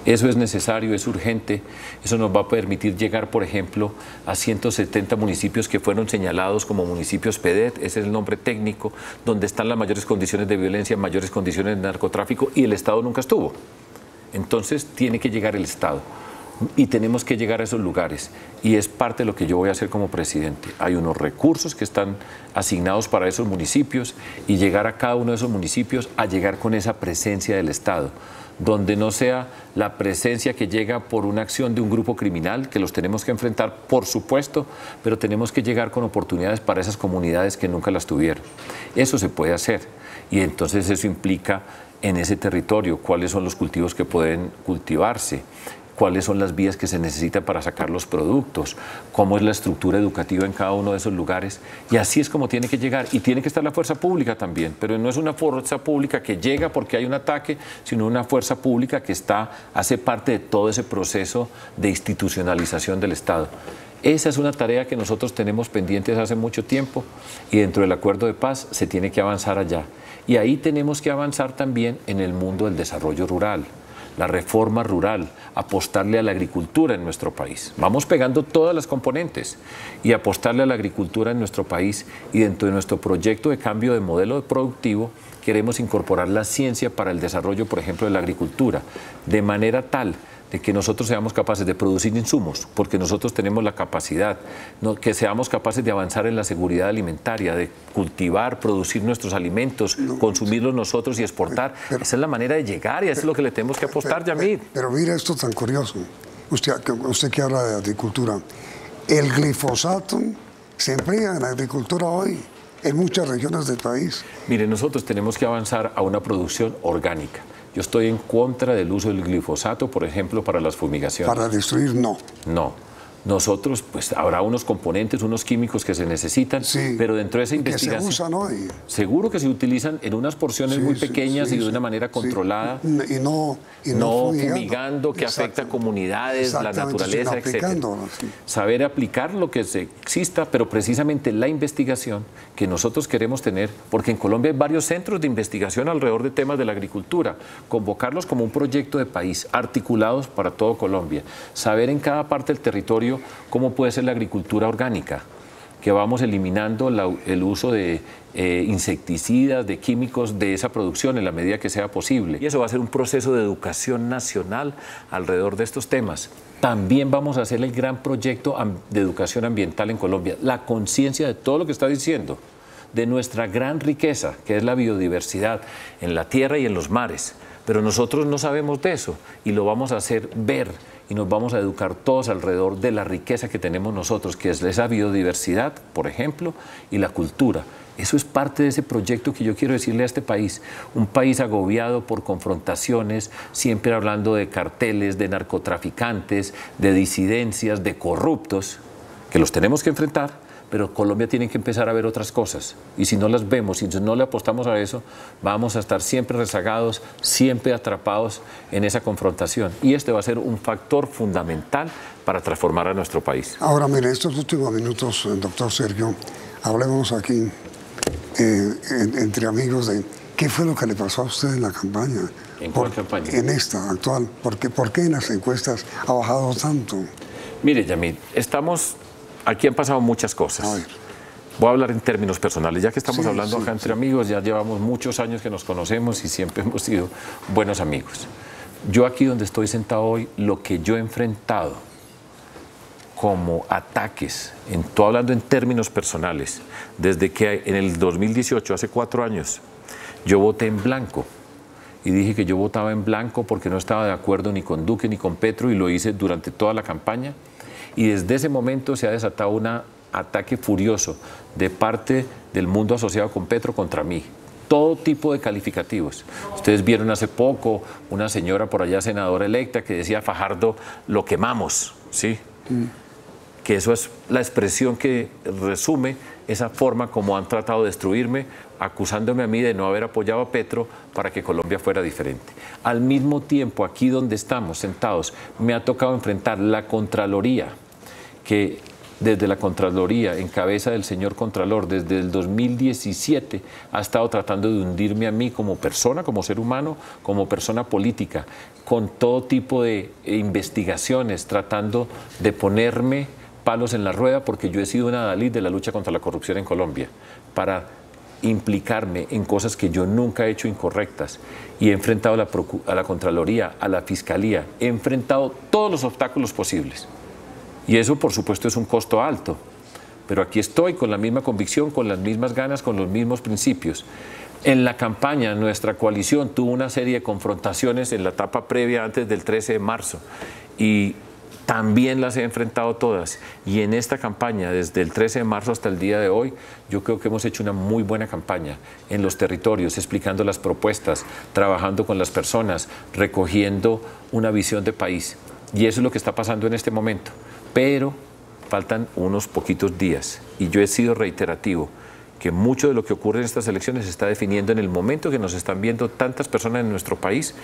Eso es necesario, es urgente. Eso nos va a permitir llegar, por ejemplo, a 170 municipios que fueron señalados como municipios PEDET, ese es el nombre técnico, donde están las mayores condiciones de violencia, mayores condiciones de narcotráfico, y el Estado nunca estuvo. Entonces tiene que llegar el Estado y tenemos que llegar a esos lugares, y es parte de lo que yo voy a hacer como presidente. Hay unos recursos que están asignados para esos municipios, y llegar a cada uno de esos municipios a llegar con esa presencia del Estado, donde no sea la presencia que llega por una acción de un grupo criminal, que los tenemos que enfrentar, por supuesto, pero tenemos que llegar con oportunidades para esas comunidades que nunca las tuvieron. Eso se puede hacer, y entonces eso implica en ese territorio cuáles son los cultivos que pueden cultivarse, cuáles son las vías que se necesitan para sacar los productos, cómo es la estructura educativa en cada uno de esos lugares, y así es como tiene que llegar. Y tiene que estar la fuerza pública también, pero no es una fuerza pública que llega porque hay un ataque, sino una fuerza pública que hace parte de todo ese proceso de institucionalización del Estado. Esa es una tarea que nosotros tenemos pendientes hace mucho tiempo, y dentro del acuerdo de paz se tiene que avanzar allá. Y ahí tenemos que avanzar también en el mundo del desarrollo rural, la reforma rural, apostarle a la agricultura en nuestro país. Vamos pegando todas las componentes, y apostarle a la agricultura en nuestro país, y dentro de nuestro proyecto de cambio de modelo productivo queremos incorporar la ciencia para el desarrollo, por ejemplo, de la agricultura, de manera tal de que nosotros seamos capaces de producir insumos, porque nosotros tenemos la capacidad, que seamos capaces de avanzar en la seguridad alimentaria, de cultivar, producir nuestros alimentos, consumirlos nosotros y exportar. Esa es la manera de llegar, y eso es lo que le tenemos que apostar, Yamid. Pero mira esto tan curioso, usted que habla de agricultura, el glifosato se emplea en la agricultura hoy en muchas regiones del país. Mire, nosotros tenemos que avanzar a una producción orgánica. Yo estoy en contra del uso del glifosato, por ejemplo, para las fumigaciones. Para destruir, no. No. Nosotros, pues habrá unos componentes, unos químicos que se necesitan, sí, pero dentro de esa investigación... Que se usan hoy. Seguro que se utilizan en unas porciones muy pequeñas y de una manera controlada. Y no fumigando, que afecta a comunidades, la naturaleza, etc. Saber aplicar lo que se exista, pero precisamente la investigación que nosotros queremos tener, porque en Colombia hay varios centros de investigación alrededor de temas de la agricultura, convocarlos como un proyecto de país, articulados para todo Colombia, saber en cada parte del territorio cómo puede ser la agricultura orgánica, que vamos eliminando el uso de insecticidas, de químicos de esa producción en la medida que sea posible. Y eso va a ser un proceso de educación nacional alrededor de estos temas. También vamos a hacer el gran proyecto de educación ambiental en Colombia, la conciencia de todo lo que está diciendo, de nuestra gran riqueza, que es la biodiversidad en la tierra y en los mares. Pero nosotros no sabemos de eso, y lo vamos a hacer ver, y nos vamos a educar todos alrededor de la riqueza que tenemos nosotros, que es esa biodiversidad, por ejemplo, y la cultura. Eso es parte de ese proyecto que yo quiero decirle a este país, un país agobiado por confrontaciones, siempre hablando de carteles, de narcotraficantes, de disidencias, de corruptos, que los tenemos que enfrentar, pero Colombia tiene que empezar a ver otras cosas. Y si no las vemos, si no le apostamos a eso, vamos a estar siempre rezagados, siempre atrapados en esa confrontación. Y este va a ser un factor fundamental para transformar a nuestro país. Ahora, mire, estos últimos minutos, doctor Sergio, hablemos aquí entre amigos de qué fue lo que le pasó a usted en la campaña. ¿En cuál campaña? En esta actual. ¿Por qué en las encuestas ha bajado tanto? Mire, Yamil, aquí han pasado muchas cosas. Voy a hablar en términos personales, ya que estamos hablando acá entre amigos, ya llevamos muchos años que nos conocemos y siempre hemos sido buenos amigos. Yo aquí donde estoy sentado hoy, lo que yo he enfrentado como ataques, estoy hablando en términos personales, desde que en el 2018, hace 4 años, yo voté en blanco. Y dije que yo votaba en blanco porque no estaba de acuerdo ni con Duque ni con Petro, y lo hice durante toda la campaña. Y desde ese momento se ha desatado un ataque furioso de parte del mundo asociado con Petro contra mí. Todo tipo de calificativos. Ustedes vieron hace poco una señora por allá, senadora electa, que decía: Fajardo, lo quemamos, ¿sí? Que eso es la expresión que resume esa forma como han tratado de destruirme, acusándome a mí de no haber apoyado a Petro para que Colombia fuera diferente. Al mismo tiempo, aquí donde estamos sentados, me ha tocado enfrentar la Contraloría, que desde la Contraloría, en cabeza del señor Contralor, desde el 2017, ha estado tratando de hundirme a mí como persona, como ser humano, como persona política, con todo tipo de investigaciones, tratando de ponerme palos en la rueda, porque yo he sido una adalid de la lucha contra la corrupción en Colombia, para implicarme en cosas que yo nunca he hecho incorrectas, y he enfrentado a la Contraloría, a la Fiscalía, he enfrentado todos los obstáculos posibles, y eso por supuesto es un costo alto, pero aquí estoy con la misma convicción, con las mismas ganas, con los mismos principios. En la campaña nuestra coalición tuvo una serie de confrontaciones en la etapa previa antes del 13 de marzo, y también las he enfrentado todas, y en esta campaña, desde el 13 de marzo hasta el día de hoy, yo creo que hemos hecho una muy buena campaña en los territorios, explicando las propuestas, trabajando con las personas, recogiendo una visión de país, y eso es lo que está pasando en este momento, pero faltan unos poquitos días, y yo he sido reiterativo, que mucho de lo que ocurre en estas elecciones se está definiendo en el momento que nos están viendo tantas personas en nuestro país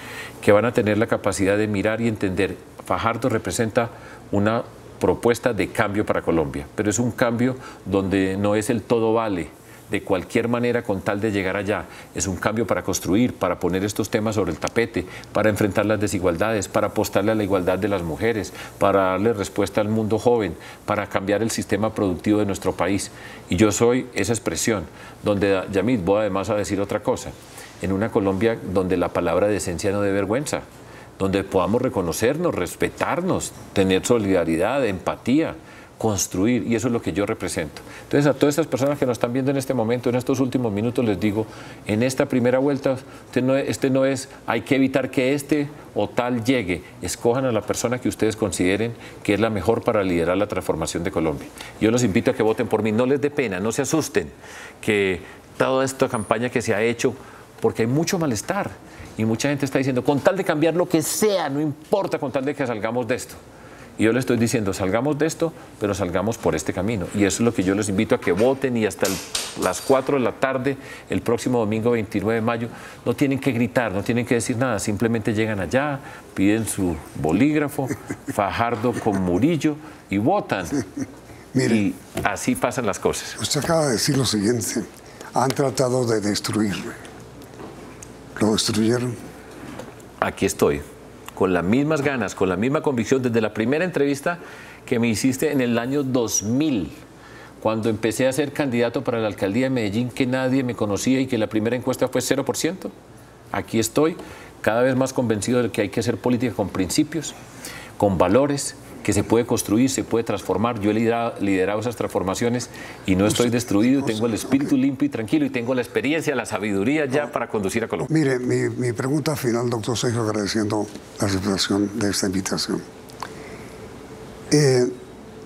que van a tener la capacidad de mirar y entender. Fajardo representa una propuesta de cambio para Colombia, pero es un cambio donde no es el todo vale, de cualquier manera con tal de llegar allá. Es un cambio para construir, para poner estos temas sobre el tapete, para enfrentar las desigualdades, para apostarle a la igualdad de las mujeres, para darle respuesta al mundo joven, para cambiar el sistema productivo de nuestro país. Y yo soy esa expresión, donde, Yamid, voy además a decir otra cosa, en una Colombia donde la palabra decencia no dé vergüenza, donde podamos reconocernos, respetarnos, tener solidaridad, empatía, construir, y eso es lo que yo represento. Entonces, a todas estas personas que nos están viendo en este momento, en estos últimos minutos, les digo, en esta primera vuelta, no es, hay que evitar que este o tal llegue. Escojan a la persona que ustedes consideren que es la mejor para liderar la transformación de Colombia. Yo los invito a que voten por mí, no les dé pena, no se asusten, que toda esta campaña que se ha hecho, porque hay mucho malestar, y mucha gente está diciendo, con tal de cambiar lo que sea, no importa, con tal de que salgamos de esto. Y yo les estoy diciendo, salgamos de esto, pero salgamos por este camino. Y eso es lo que yo les invito a que voten, y hasta las 4 de la tarde, el próximo domingo 29 de mayo, no tienen que gritar, no tienen que decir nada, simplemente llegan allá, piden su bolígrafo, Fajardo con Murillo, y votan. Mire, y así pasan las cosas. Usted acaba de decir lo siguiente, han tratado de destruirme. ¿Lo destruyeron? Aquí estoy, con las mismas ganas, con la misma convicción, desde la primera entrevista que me hiciste en el año 2000, cuando empecé a ser candidato para la alcaldía de Medellín, que nadie me conocía y que la primera encuesta fue 0%. Aquí estoy, cada vez más convencido de que hay que hacer política con principios, con valores, que se puede construir, se puede transformar. Yo he liderado esas transformaciones y no estoy destruido, tengo el espíritu limpio y tranquilo, y tengo la experiencia, la sabiduría ya para conducir a Colombia. Mire, mi pregunta final, doctor Sergio, agradeciendo la aceptación de esta invitación.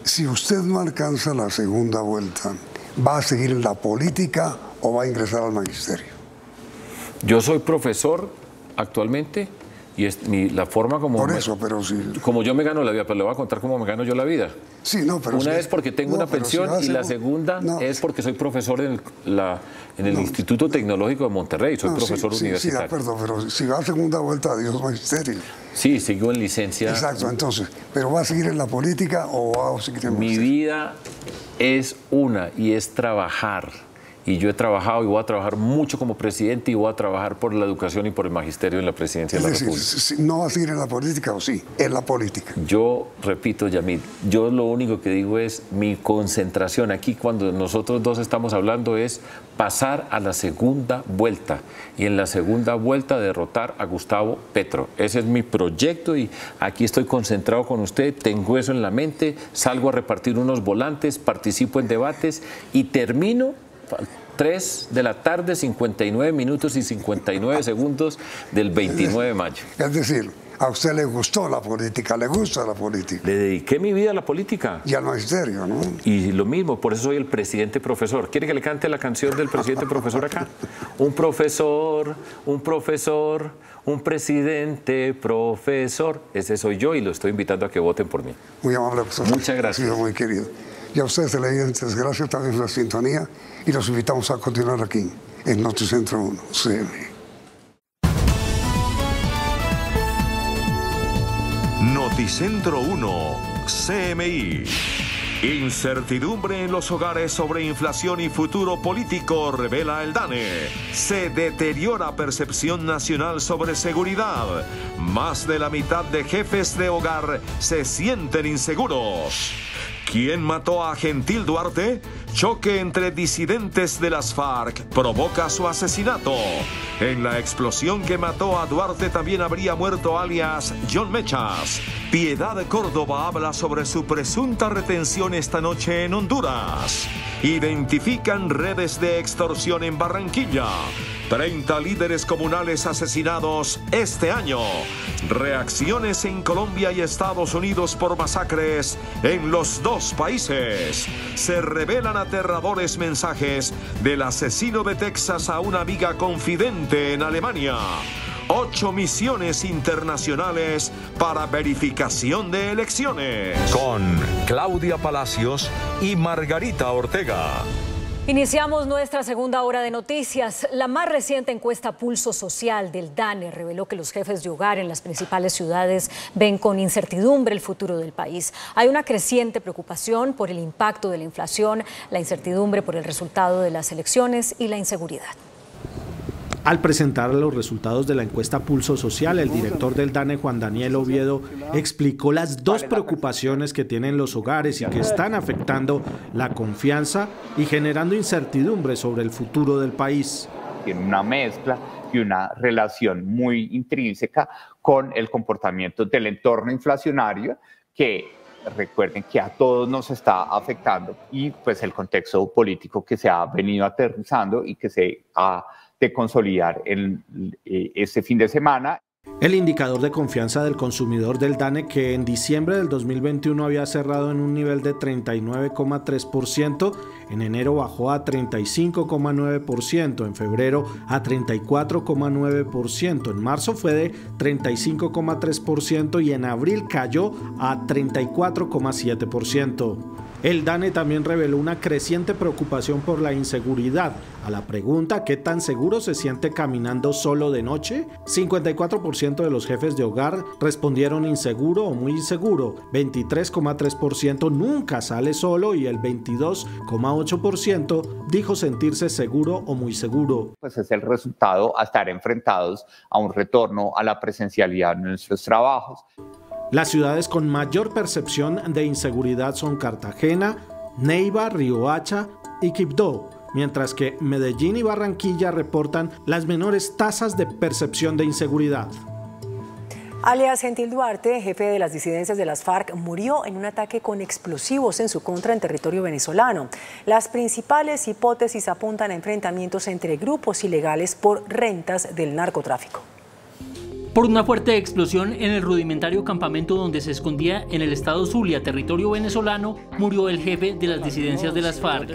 Si usted no alcanza la segunda vuelta, ¿va a seguir en la política o va a ingresar al magisterio? Yo soy profesor actualmente Y la forma como, por eso, pero sí. Como yo me gano la vida, pero le voy a contar cómo me gano yo la vida. Sí, no, pero una es porque tengo una pensión y la segunda es porque soy profesor en el Instituto Tecnológico de Monterrey, soy profesor universitario. Sí, de acuerdo, pero si va a segunda vuelta, adiós magisterio. Sí, sigo en licencia. Exacto, entonces, ¿pero va a seguir en la política o va a seguir en Mi vida es una y es trabajar. Y yo he trabajado y voy a trabajar mucho como presidente y voy a trabajar por la educación y por el magisterio en la presidencia de la República. ¿No va a seguir en la política o sí? En la política. Yo repito, Yamil, yo lo único que digo es mi concentración aquí cuando nosotros dos estamos hablando es pasar a la segunda vuelta y en la segunda vuelta derrotar a Gustavo Petro. Ese es mi proyecto y aquí estoy concentrado con usted, tengo eso en la mente, salgo a repartir unos volantes, participo en debates y termino 3 de la tarde, 59 minutos y 59 segundos del 29 de mayo. Es decir, a usted le gustó la política, le gusta la política. Le dediqué mi vida a la política. Y al magisterio, ¿no? Y lo mismo, por eso soy el presidente profesor. ¿Quiere que le cante la canción del presidente profesor acá? Un profesor, un profesor, un presidente profesor. Ese soy yo y lo estoy invitando a que voten por mí. Muy amable, profesor. Muchas gracias. Ha sido muy querido. Y a ustedes, televidentes, gracias también por la sintonía y los invitamos a continuar aquí en Noticentro 1, CMI. Noticentro 1, CMI. Incertidumbre en los hogares sobre inflación y futuro político, revela el DANE. Se deteriora percepción nacional sobre seguridad. Más de la mitad de jefes de hogar se sienten inseguros. ¿Quién mató a Gentil Duarte? Choque entre disidentes de las FARC provoca su asesinato. En la explosión que mató a Duarte también habría muerto alias John Mechas. Piedad Córdoba habla sobre su presunta retención esta noche en Honduras. Identifican redes de extorsión en Barranquilla. 30 líderes comunales asesinados este año. Reacciones en Colombia y Estados Unidos por masacres en los dos países. Se revelan aterradores mensajes del asesino de Texas a una amiga confidente en Alemania. 8 misiones internacionales para verificación de elecciones. Con Claudia Palacios y Margarita Ortega. Iniciamos nuestra segunda hora de noticias. La más reciente encuesta Pulso Social del DANE reveló que los jefes de hogar en las principales ciudades ven con incertidumbre el futuro del país. Hay una creciente preocupación por el impacto de la inflación, la incertidumbre por el resultado de las elecciones y la inseguridad. Al presentar los resultados de la encuesta Pulso Social, el director del DANE, Juan Daniel Oviedo, explicó las dos preocupaciones que tienen los hogares y que están afectando la confianza y generando incertidumbre sobre el futuro del país. Tiene una mezcla y una relación muy intrínseca con el comportamiento del entorno inflacionario que recuerden que a todos nos está afectando y pues el contexto político que se ha venido aterrizando y que se ha de consolidar este fin de semana. El indicador de confianza del consumidor del DANE, que en diciembre del 2021 había cerrado en un nivel de 39,3%, en enero bajó a 35,9%, en febrero a 34,9%, en marzo fue de 35,3% y en abril cayó a 34,7%. El DANE también reveló una creciente preocupación por la inseguridad. A la pregunta ¿qué tan seguro se siente caminando solo de noche? 54% de los jefes de hogar respondieron inseguro o muy inseguro, 23,3% nunca sale solo y el 22,8% dijo sentirse seguro o muy seguro. Pues es el resultado a estar enfrentados a un retorno a la presencialidad en nuestros trabajos. Las ciudades con mayor percepción de inseguridad son Cartagena, Neiva, Riohacha y Quibdó, mientras que Medellín y Barranquilla reportan las menores tasas de percepción de inseguridad. Alias Gentil Duarte, jefe de las disidencias de las FARC, murió en un ataque con explosivos en su contra en territorio venezolano. Las principales hipótesis apuntan a enfrentamientos entre grupos ilegales por rentas del narcotráfico. Por una fuerte explosión en el rudimentario campamento donde se escondía en el estado Zulia, territorio venezolano, murió el jefe de las disidencias de las FARC.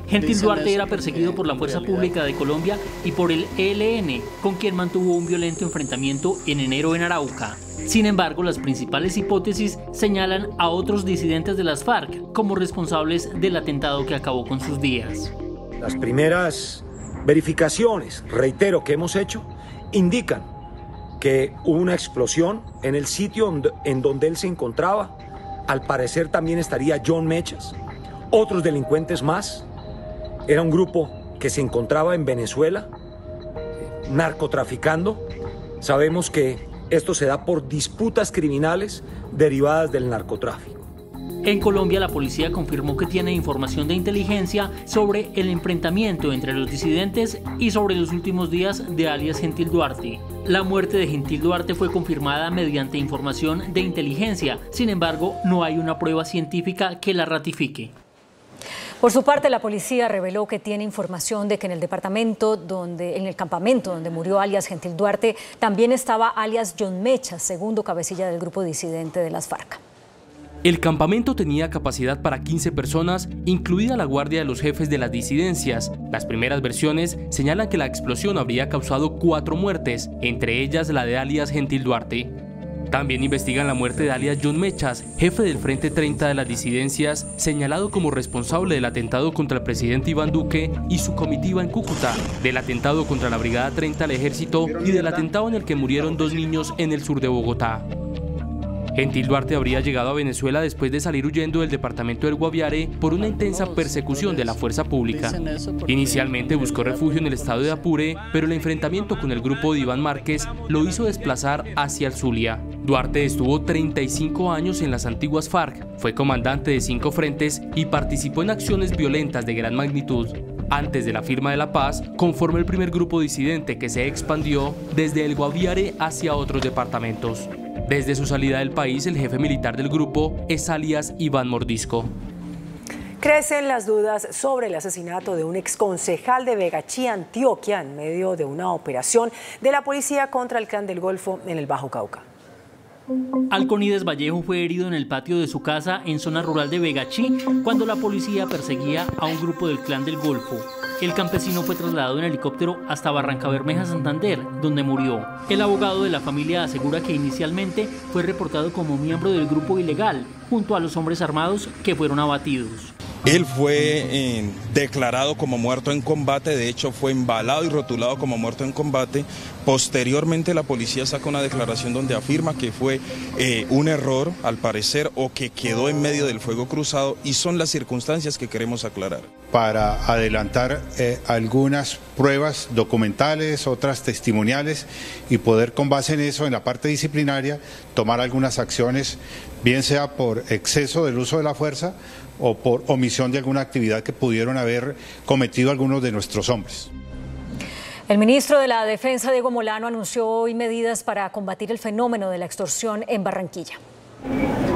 Gentil Duarte era perseguido por la Fuerza Pública de Colombia y por el ELN, con quien mantuvo un violento enfrentamiento en enero en Arauca. Sin embargo, las principales hipótesis señalan a otros disidentes de las FARC como responsables del atentado que acabó con sus días. Las primeras verificaciones, reitero, que hemos hecho, indican que hubo una explosión en el sitio en donde él se encontraba. Al parecer también estaría John Mechas, otros delincuentes más. Era un grupo que se encontraba en Venezuela, narcotraficando. Sabemos que esto se da por disputas criminales derivadas del narcotráfico. En Colombia, la policía confirmó que tiene información de inteligencia sobre el enfrentamiento entre los disidentes y sobre los últimos días de alias Gentil Duarte. La muerte de Gentil Duarte fue confirmada mediante información de inteligencia. Sin embargo, no hay una prueba científica que la ratifique. Por su parte, la policía reveló que tiene información de que en el campamento donde murió alias Gentil Duarte, también estaba alias John Mechas, segundo cabecilla del grupo disidente de las FARC. El campamento tenía capacidad para 15 personas, incluida la guardia de los jefes de las disidencias. Las primeras versiones señalan que la explosión habría causado 4 muertes, entre ellas la de alias Gentil Duarte. También investigan la muerte de alias John Mechas, jefe del Frente 30 de las disidencias, señalado como responsable del atentado contra el presidente Iván Duque y su comitiva en Cúcuta, del atentado contra la Brigada 30 del Ejército y del atentado en el que murieron 2 niños en el sur de Bogotá. Gentil Duarte habría llegado a Venezuela después de salir huyendo del departamento del Guaviare por una intensa persecución de la fuerza pública. Inicialmente buscó refugio en el estado de Apure, pero el enfrentamiento con el grupo de Iván Márquez lo hizo desplazar hacia el Zulia. Duarte estuvo 35 años en las antiguas FARC, fue comandante de 5 frentes y participó en acciones violentas de gran magnitud. Antes de la firma de la paz, conformó el primer grupo disidente que se expandió desde el Guaviare hacia otros departamentos. Desde su salida del país, el jefe militar del grupo es alias Iván Mordisco. Crecen las dudas sobre el asesinato de un exconcejal de Vegachí, Antioquia, en medio de una operación de la policía contra el Clan del Golfo en el Bajo Cauca. Alconides Vallejo fue herido en el patio de su casa en zona rural de Vegachí cuando la policía perseguía a un grupo del Clan del Golfo. El campesino fue trasladado en helicóptero hasta Barrancabermeja, Santander, donde murió. El abogado de la familia asegura que inicialmente fue reportado como miembro del grupo ilegal, junto a los hombres armados que fueron abatidos. Él fue declarado como muerto en combate, de hecho fue embalado y rotulado como muerto en combate. Posteriormente la policía saca una declaración donde afirma que fue un error, al parecer, o que quedó en medio del fuego cruzado, y son las circunstancias que queremos aclarar. Para adelantar algunas pruebas documentales, otras testimoniales, y poder con base en eso, en la parte disciplinaria, tomar algunas acciones, bien sea por exceso del uso de la fuerza o por omisión de alguna actividad que pudieron haber cometido algunos de nuestros hombres. El ministro de la Defensa, Diego Molano, anunció hoy medidas para combatir el fenómeno de la extorsión en Barranquilla.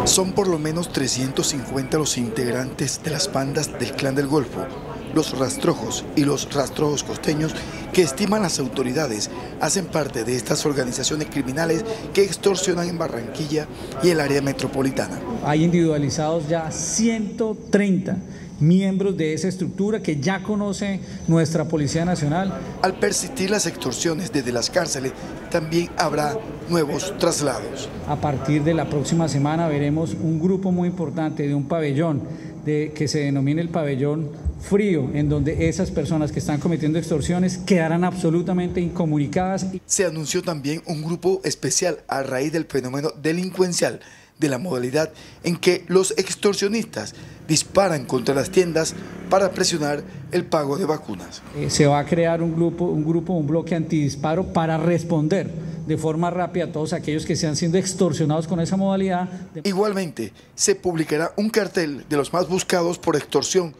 Son por lo menos 350 los integrantes de las bandas del Clan del Golfo, los rastrojos y los rastrojos costeños, que estiman las autoridades hacen parte de estas organizaciones criminales que extorsionan en Barranquilla y el área metropolitana. Hay individualizados ya 130 miembros de esa estructura que ya conoce nuestra Policía Nacional. Al persistir las extorsiones desde las cárceles, también habrá nuevos traslados. A partir de la próxima semana veremos un grupo muy importante de un pabellón que se denomina el pabellón frío, en donde esas personas que están cometiendo extorsiones quedarán absolutamente incomunicadas. Se anunció también un grupo especial a raíz del fenómeno delincuencial de la modalidad en que los extorsionistas disparan contra las tiendas para presionar el pago de vacunas. Se va a crear un bloque antidisparo para responder de forma rápida a todos aquellos que están siendo extorsionados con esa modalidad. Igualmente, se publicará un cartel de los más buscados por extorsión.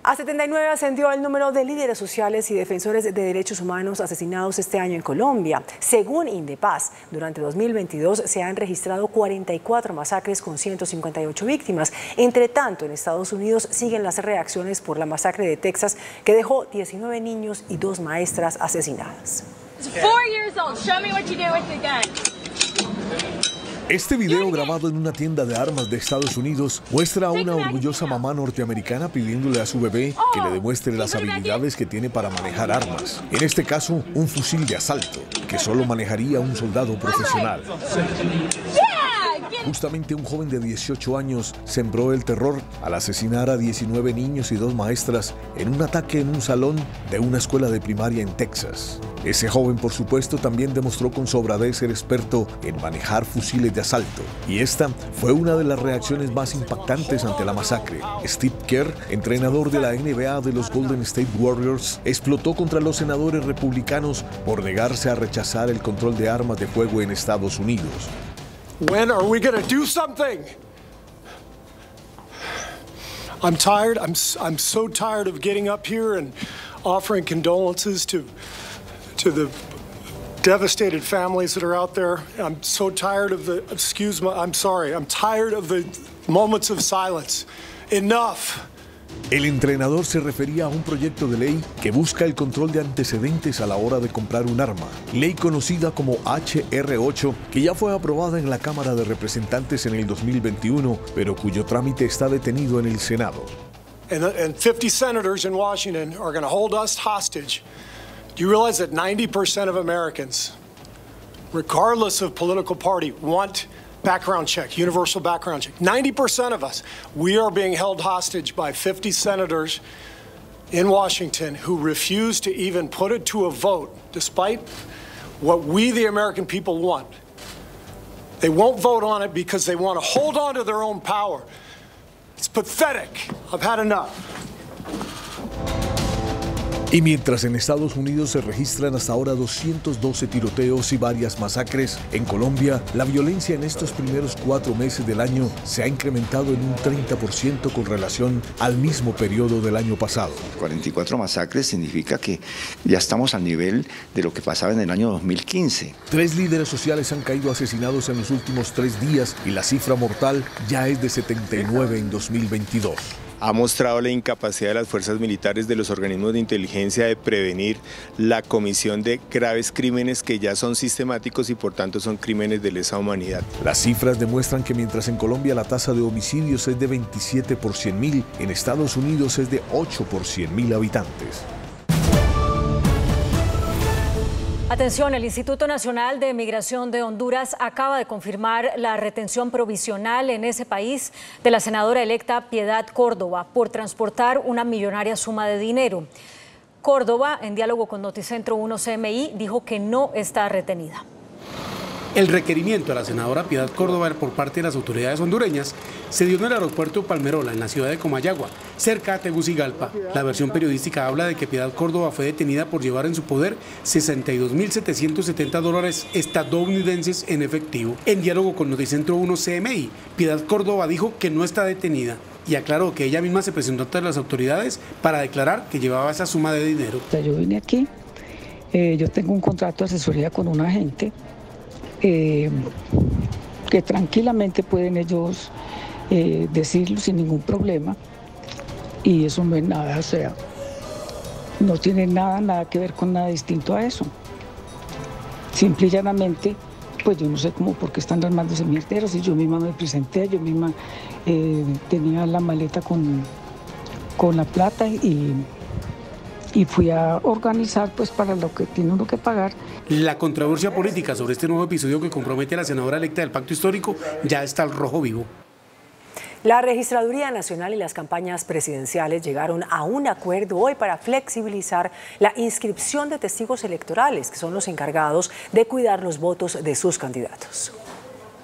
A 79 ascendió el número de líderes sociales y defensores de derechos humanos asesinados este año en Colombia. Según Indepaz, durante 2022 se han registrado 44 masacres con 158 víctimas. Entre tanto, en Estados Unidos siguen las reacciones por la masacre de Texas, que dejó 19 niños y 2 maestras asesinadas. Este video grabado en una tienda de armas de Estados Unidos muestra a una orgullosa mamá norteamericana pidiéndole a su bebé que le demuestre las habilidades que tiene para manejar armas. En este caso, un fusil de asalto, que solo manejaría un soldado profesional. Justamente un joven de 18 años sembró el terror al asesinar a 19 niños y 2 maestras en un ataque en un salón de una escuela de primaria en Texas. Ese joven, por supuesto, también demostró con sobradez ser experto en manejar fusiles de asalto. Y esta fue una de las reacciones más impactantes ante la masacre. Steve Kerr, entrenador de la NBA de los Golden State Warriors, explotó contra los senadores republicanos por negarse a rechazar el control de armas de fuego en Estados Unidos. When are we going to do something? I'm tired. I'm so tired of getting up here and offering condolences to the devastated families that are out there. I'm so tired of the, I'm sorry. I'm tired of the moments of silence. Enough. El entrenador se refería a un proyecto de ley que busca el control de antecedentes a la hora de comprar un arma, ley conocida como HR-8, que ya fue aprobada en la Cámara de Representantes en el 2021, pero cuyo trámite está detenido en el Senado. And 50 senators in Washington are going to hold us hostage. Do you realize that 90% of Americans, regardless of political party, want background check, universal background check? 90% of us, we are being held hostage by 50 senators in Washington who refuse to even put it to a vote, despite what we, the American people, want. They won't vote on it because they want to hold on to their own power. It's pathetic. I've had enough. Y mientras en Estados Unidos se registran hasta ahora 212 tiroteos y varias masacres, en Colombia la violencia en estos primeros 4 meses del año se ha incrementado en un 30% con relación al mismo periodo del año pasado. 44 masacres significa que ya estamos al nivel de lo que pasaba en el año 2015. 3 líderes sociales han caído asesinados en los últimos 3 días y la cifra mortal ya es de 79 en 2022. Ha mostrado la incapacidad de las fuerzas militares, de los organismos de inteligencia, de prevenir la comisión de graves crímenes que ya son sistemáticos y por tanto son crímenes de lesa humanidad. Las cifras demuestran que mientras en Colombia la tasa de homicidios es de 27 por 100.000, en Estados Unidos es de 8 por 100.000 habitantes. Atención, el Instituto Nacional de Migración de Honduras acaba de confirmar la retención provisional en ese país de la senadora electa Piedad Córdoba por transportar una millonaria suma de dinero. Córdoba, en diálogo con Noticentro 1 CMI, dijo que no está retenida. El requerimiento a la senadora Piedad Córdoba por parte de las autoridades hondureñas se dio en el aeropuerto Palmerola, en la ciudad de Comayagua, cerca de Tegucigalpa. La versión periodística habla de que Piedad Córdoba fue detenida por llevar en su poder $62.770 estadounidenses en efectivo. En diálogo con Noticentro 1 CMI, Piedad Córdoba dijo que no está detenida y aclaró que ella misma se presentó ante las autoridades para declarar que llevaba esa suma de dinero. Yo vine aquí, yo tengo un contrato de asesoría con un agente que tranquilamente pueden ellos decirlo sin ningún problema, y eso no es nada, o sea, no tiene nada que ver con nada distinto a eso. Simple y llanamente, pues yo no sé cómo, por qué están armando ese mierdero, si yo misma me presenté, yo misma tenía la maleta con la plata y fui a organizar pues para lo que tiene uno que pagar. La controversia política sobre este nuevo episodio que compromete a la senadora electa del Pacto Histórico ya está al rojo vivo. La Registraduría Nacional y las campañas presidenciales llegaron a un acuerdo hoy para flexibilizar la inscripción de testigos electorales, que son los encargados de cuidar los votos de sus candidatos.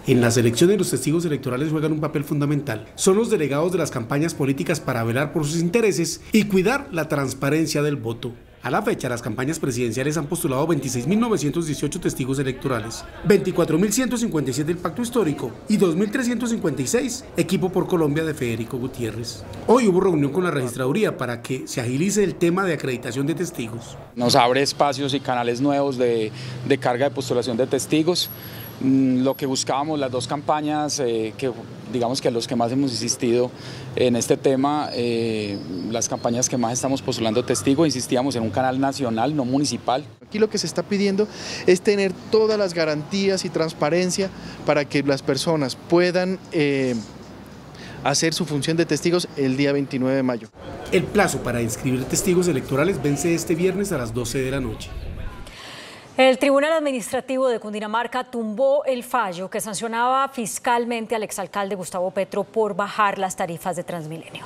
En las elecciones los testigos electorales juegan un papel fundamental. Son los delegados de las campañas políticas para velar por sus intereses y cuidar la transparencia del voto. A la fecha, las campañas presidenciales han postulado 26.918 testigos electorales, 24.157 del Pacto Histórico y 2.356 Equipo por Colombia de Federico Gutiérrez. Hoy hubo reunión con la registraduría para que se agilice el tema de acreditación de testigos. Nos abre espacios y canales nuevos de carga de postulación de testigos. Lo que buscábamos, las dos campañas, que digamos que los que más hemos insistido en este tema, las campañas que más estamos postulando testigos, insistíamos en un canal nacional, no municipal. Aquí lo que se está pidiendo es tener todas las garantías y transparencia para que las personas puedan hacer su función de testigos el día 29 de mayo. El plazo para inscribir testigos electorales vence este viernes a las 12 de la noche. El Tribunal Administrativo de Cundinamarca tumbó el fallo que sancionaba fiscalmente al exalcalde Gustavo Petro por bajar las tarifas de Transmilenio.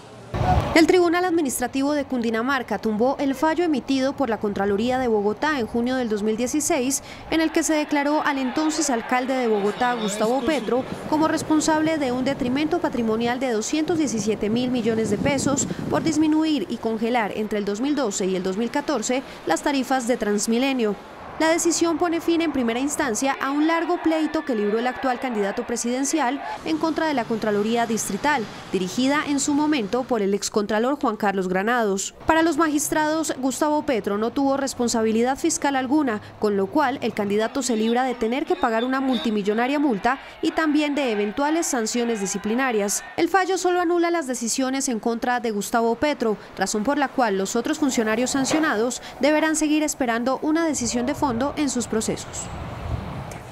El Tribunal Administrativo de Cundinamarca tumbó el fallo emitido por la Contraloría de Bogotá en junio del 2016, en el que se declaró al entonces alcalde de Bogotá, Gustavo Petro, como responsable de un detrimento patrimonial de 217.000 millones de pesos por disminuir y congelar entre el 2012 y el 2014 las tarifas de Transmilenio. La decisión pone fin en primera instancia a un largo pleito que libró el actual candidato presidencial en contra de la Contraloría Distrital, dirigida en su momento por el excontralor Juan Carlos Granados. Para los magistrados, Gustavo Petro no tuvo responsabilidad fiscal alguna, con lo cual el candidato se libra de tener que pagar una multimillonaria multa y también de eventuales sanciones disciplinarias. El fallo solo anula las decisiones en contra de Gustavo Petro, razón por la cual los otros funcionarios sancionados deberán seguir esperando una decisión de fondo en sus procesos.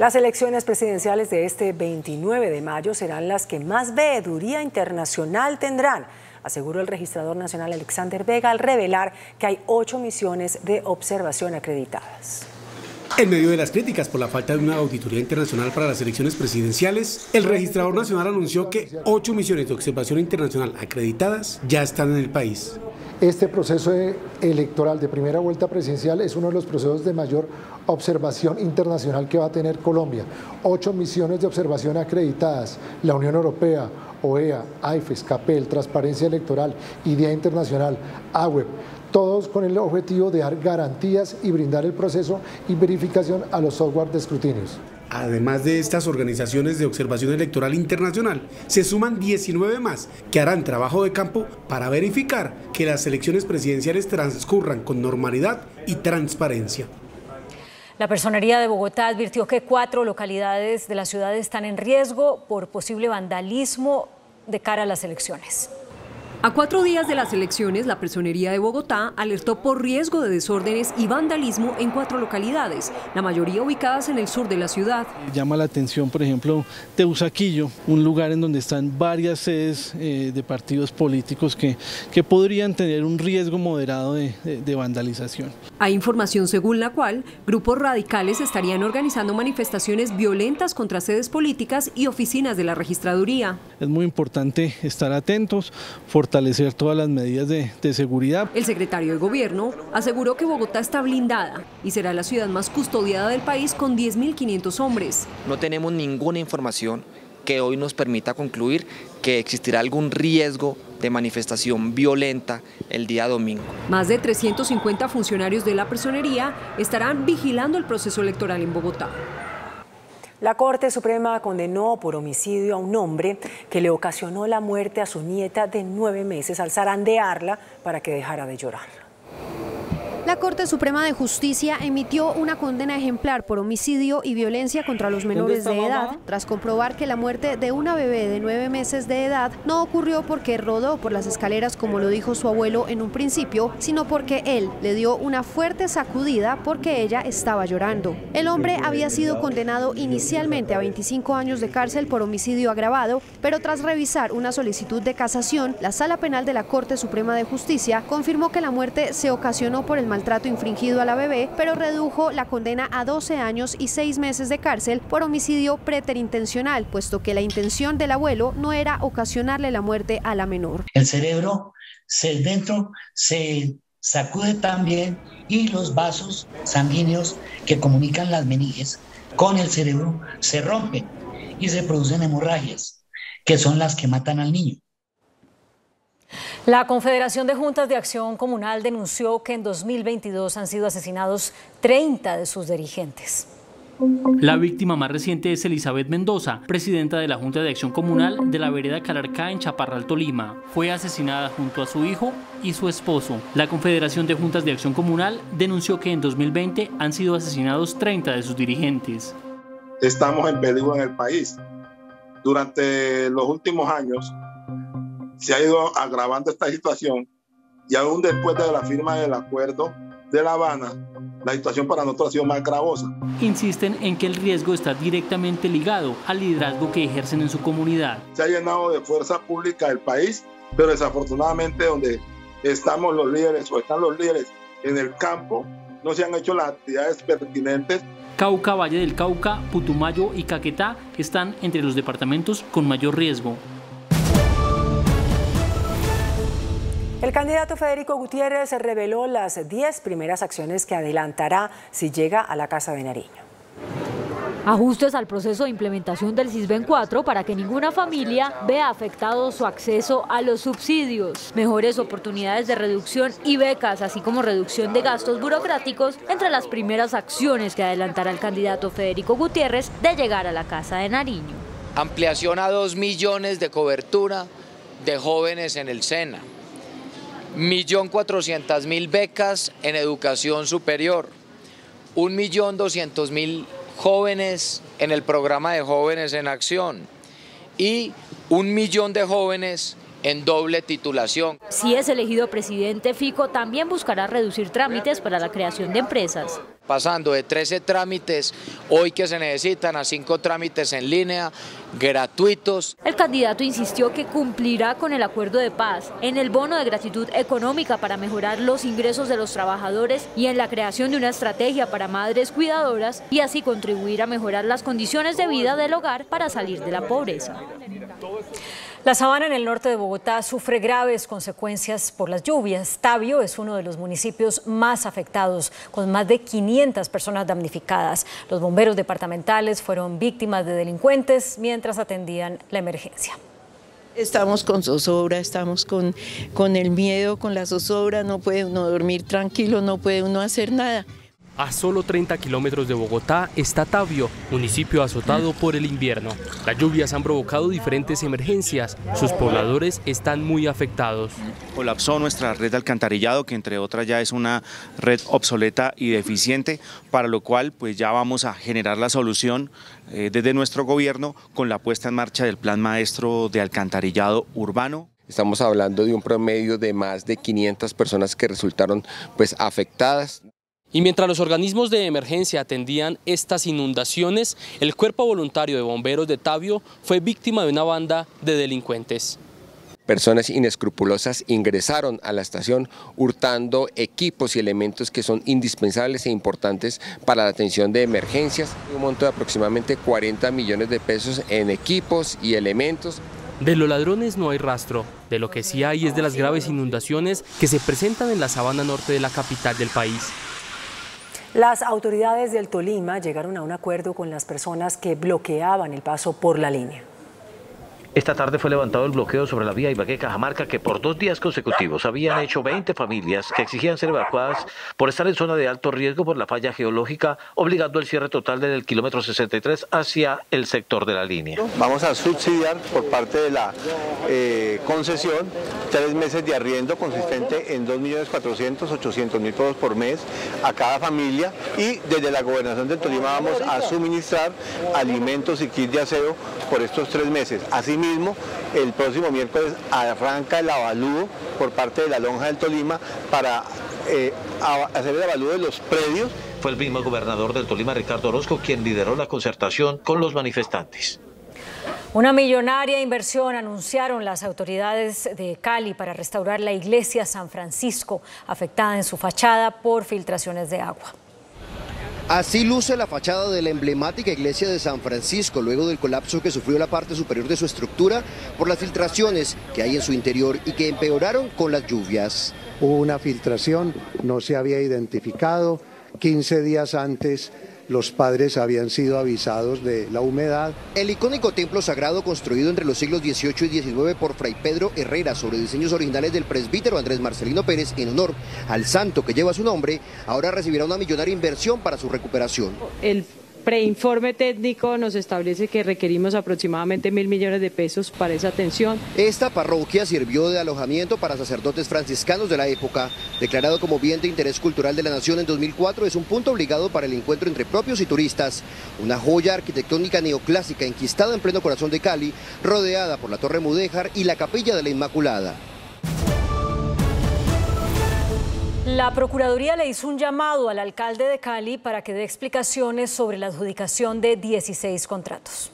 Las elecciones presidenciales de este 29 de mayo serán las que más veeduría internacional tendrán, aseguró el registrador nacional Alexander Vega al revelar que hay 8 misiones de observación acreditadas. En medio de las críticas por la falta de una auditoría internacional para las elecciones presidenciales, el registrador nacional anunció que 8 misiones de observación internacional acreditadas ya están en el país. Este proceso electoral de primera vuelta presidencial es uno de los procesos de mayor observación internacional que va a tener Colombia. 8 misiones de observación acreditadas, la Unión Europea, OEA, AIFES, CAPEL, Transparencia Electoral, IDEA Internacional, AWEB, todos con el objetivo de dar garantías y brindar el proceso y verificación a los software de escrutinios. Además de estas organizaciones de observación electoral internacional, se suman 19 más que harán trabajo de campo para verificar que las elecciones presidenciales transcurran con normalidad y transparencia. La Personería de Bogotá advirtió que 4 localidades de la ciudad están en riesgo por posible vandalismo de cara a las elecciones. A 4 días de las elecciones, la Personería de Bogotá alertó por riesgo de desórdenes y vandalismo en 4 localidades, la mayoría ubicadas en el sur de la ciudad. Llama la atención, por ejemplo, Teusaquillo, un lugar en donde están varias sedes de partidos políticos que podrían tener un riesgo moderado de vandalización. Hay información según la cual grupos radicales estarían organizando manifestaciones violentas contra sedes políticas y oficinas de la registraduría. Es muy importante estar atentos, fortalecer todas las medidas de seguridad. El secretario de Gobierno aseguró que Bogotá está blindada y será la ciudad más custodiada del país con 10.500 hombres. No tenemos ninguna información que hoy nos permita concluir que existirá algún riesgo de manifestación violenta el día domingo. Más de 350 funcionarios de la Personería estarán vigilando el proceso electoral en Bogotá. La Corte Suprema condenó por homicidio a un hombre que le ocasionó la muerte a su nieta de 9 meses al zarandearla para que dejara de llorar. La Corte Suprema de Justicia emitió una condena ejemplar por homicidio y violencia contra los menores de edad, tras comprobar que la muerte de una bebé de 9 meses de edad no ocurrió porque rodó por las escaleras, como lo dijo su abuelo en un principio, sino porque él le dio una fuerte sacudida porque ella estaba llorando. El hombre había sido condenado inicialmente a 25 años de cárcel por homicidio agravado, pero tras revisar una solicitud de casación, la Sala Penal de la Corte Suprema de Justicia confirmó que la muerte se ocasionó por el maltrato infringido a la bebé, pero redujo la condena a 12 años y 6 meses de cárcel por homicidio preterintencional, puesto que la intención del abuelo no era ocasionarle la muerte a la menor. El cerebro dentro se sacude también y los vasos sanguíneos que comunican las meninges con el cerebro se rompen y se producen hemorragias, que son las que matan al niño. La Confederación de Juntas de Acción Comunal denunció que en 2022 han sido asesinados 30 de sus dirigentes. La víctima más reciente es Elizabeth Mendoza, presidenta de la Junta de Acción Comunal de la vereda Calarcá en Chaparral, Tolima. Fue asesinada junto a su hijo y su esposo. La Confederación de Juntas de Acción Comunal denunció que en 2020 han sido asesinados 30 de sus dirigentes. estamos en peligro en el país. Durante los últimos años se ha ido agravando esta situación y aún después de la firma del acuerdo de La Habana, la situación para nosotros ha sido más gravosa. Insisten en que el riesgo está directamente ligado al liderazgo que ejercen en su comunidad. Se ha llenado de fuerza pública el país, pero desafortunadamente donde estamos los líderes o están los líderes en el campo, no se han hecho las actividades pertinentes. Cauca, Valle del Cauca, Putumayo y Caquetá están entre los departamentos con mayor riesgo. El candidato Federico Gutiérrez reveló las 10 primeras acciones que adelantará si llega a la Casa de Nariño. Ajustes al proceso de implementación del SISBEN 4 para que ninguna familia vea afectado su acceso a los subsidios. Mejores oportunidades de reducción y becas, así como reducción de gastos burocráticos, entre las primeras acciones que adelantará el candidato Federico Gutiérrez de llegar a la Casa de Nariño. Ampliación a 2 millones de cobertura de jóvenes en el SENA. 1.400.000 becas en educación superior. 1.200.000 jóvenes en el programa de Jóvenes en Acción y 1 millón de jóvenes en doble titulación. Si es elegido presidente, Fico también buscará reducir trámites para la creación de empresas. Pasando de 13 trámites hoy que se necesitan a 5 trámites en línea, gratuitos. El candidato insistió que cumplirá con el acuerdo de paz en el bono de gratitud económica para mejorar los ingresos de los trabajadores y en la creación de una estrategia para madres cuidadoras y así contribuir a mejorar las condiciones de vida del hogar para salir de la pobreza. La Sabana en el norte de Bogotá sufre graves consecuencias por las lluvias. Tabio es uno de los municipios más afectados, con más de 500 personas damnificadas. Los bomberos departamentales fueron víctimas de delincuentes mientras atendían la emergencia. Estamos con zozobra, estamos con el miedo, con la zozobra, no puede uno dormir tranquilo, no puede uno hacer nada. A solo 30 kilómetros de Bogotá está Tabio, municipio azotado por el invierno. Las lluvias han provocado diferentes emergencias. Sus pobladores están muy afectados. Colapsó nuestra red de alcantarillado, que entre otras ya es una red obsoleta y deficiente, para lo cual pues ya vamos a generar la solución desde nuestro gobierno con la puesta en marcha del Plan Maestro de Alcantarillado Urbano. Estamos hablando de un promedio de más de 500 personas que resultaron pues afectadas. Y mientras los organismos de emergencia atendían estas inundaciones, el cuerpo voluntario de bomberos de Tabio fue víctima de una banda de delincuentes. Personas inescrupulosas ingresaron a la estación hurtando equipos y elementos que son indispensables e importantes para la atención de emergencias. Un monto de aproximadamente 40 millones de pesos en equipos y elementos. De los ladrones no hay rastro, de lo que sí hay es de las graves inundaciones que se presentan en la sabana norte de la capital del país. Las autoridades del Tolima llegaron a un acuerdo con las personas que bloqueaban el paso por la línea. Esta tarde fue levantado el bloqueo sobre la vía Ibagué-Cajamarca que por 2 días consecutivos habían hecho 20 familias que exigían ser evacuadas por estar en zona de alto riesgo por la falla geológica, obligando el cierre total desde el kilómetro 63 hacia el sector de la línea. Vamos a subsidiar por parte de la concesión 3 meses de arriendo consistente en 2.400.800.000 pesos por mes a cada familia y desde la Gobernación del Tolima vamos a suministrar alimentos y kits de aseo por estos 3 meses. Asimismo, el próximo miércoles arranca el avalúo por parte de la Lonja del Tolima para hacer el avalúo de los predios. Fue el mismo gobernador del Tolima, Ricardo Orozco, quien lideró la concertación con los manifestantes. Una millonaria inversión anunciaron las autoridades de Cali para restaurar la iglesia San Francisco, afectada en su fachada por filtraciones de agua. Así luce la fachada de la emblemática iglesia de San Francisco luego del colapso que sufrió la parte superior de su estructura por las filtraciones que hay en su interior y que empeoraron con las lluvias. Hubo una filtración, no se había identificado, 15 días antes los padres habían sido avisados de la humedad. El icónico templo sagrado construido entre los siglos XVIII y XIX por Fray Pedro Herrera sobre diseños originales del presbítero Andrés Marcelino Pérez en honor al santo que lleva su nombre, ahora recibirá una millonaria inversión para su recuperación. El preinforme técnico nos establece que requerimos aproximadamente 1.000 millones de pesos para esa atención. Esta parroquia sirvió de alojamiento para sacerdotes franciscanos de la época. Declarado como bien de interés cultural de la nación en 2004, es un punto obligado para el encuentro entre propios y turistas. Una joya arquitectónica neoclásica enquistada en pleno corazón de Cali, rodeada por la Torre Mudéjar y la Capilla de la Inmaculada. La Procuraduría le hizo un llamado al alcalde de Cali para que dé explicaciones sobre la adjudicación de 16 contratos.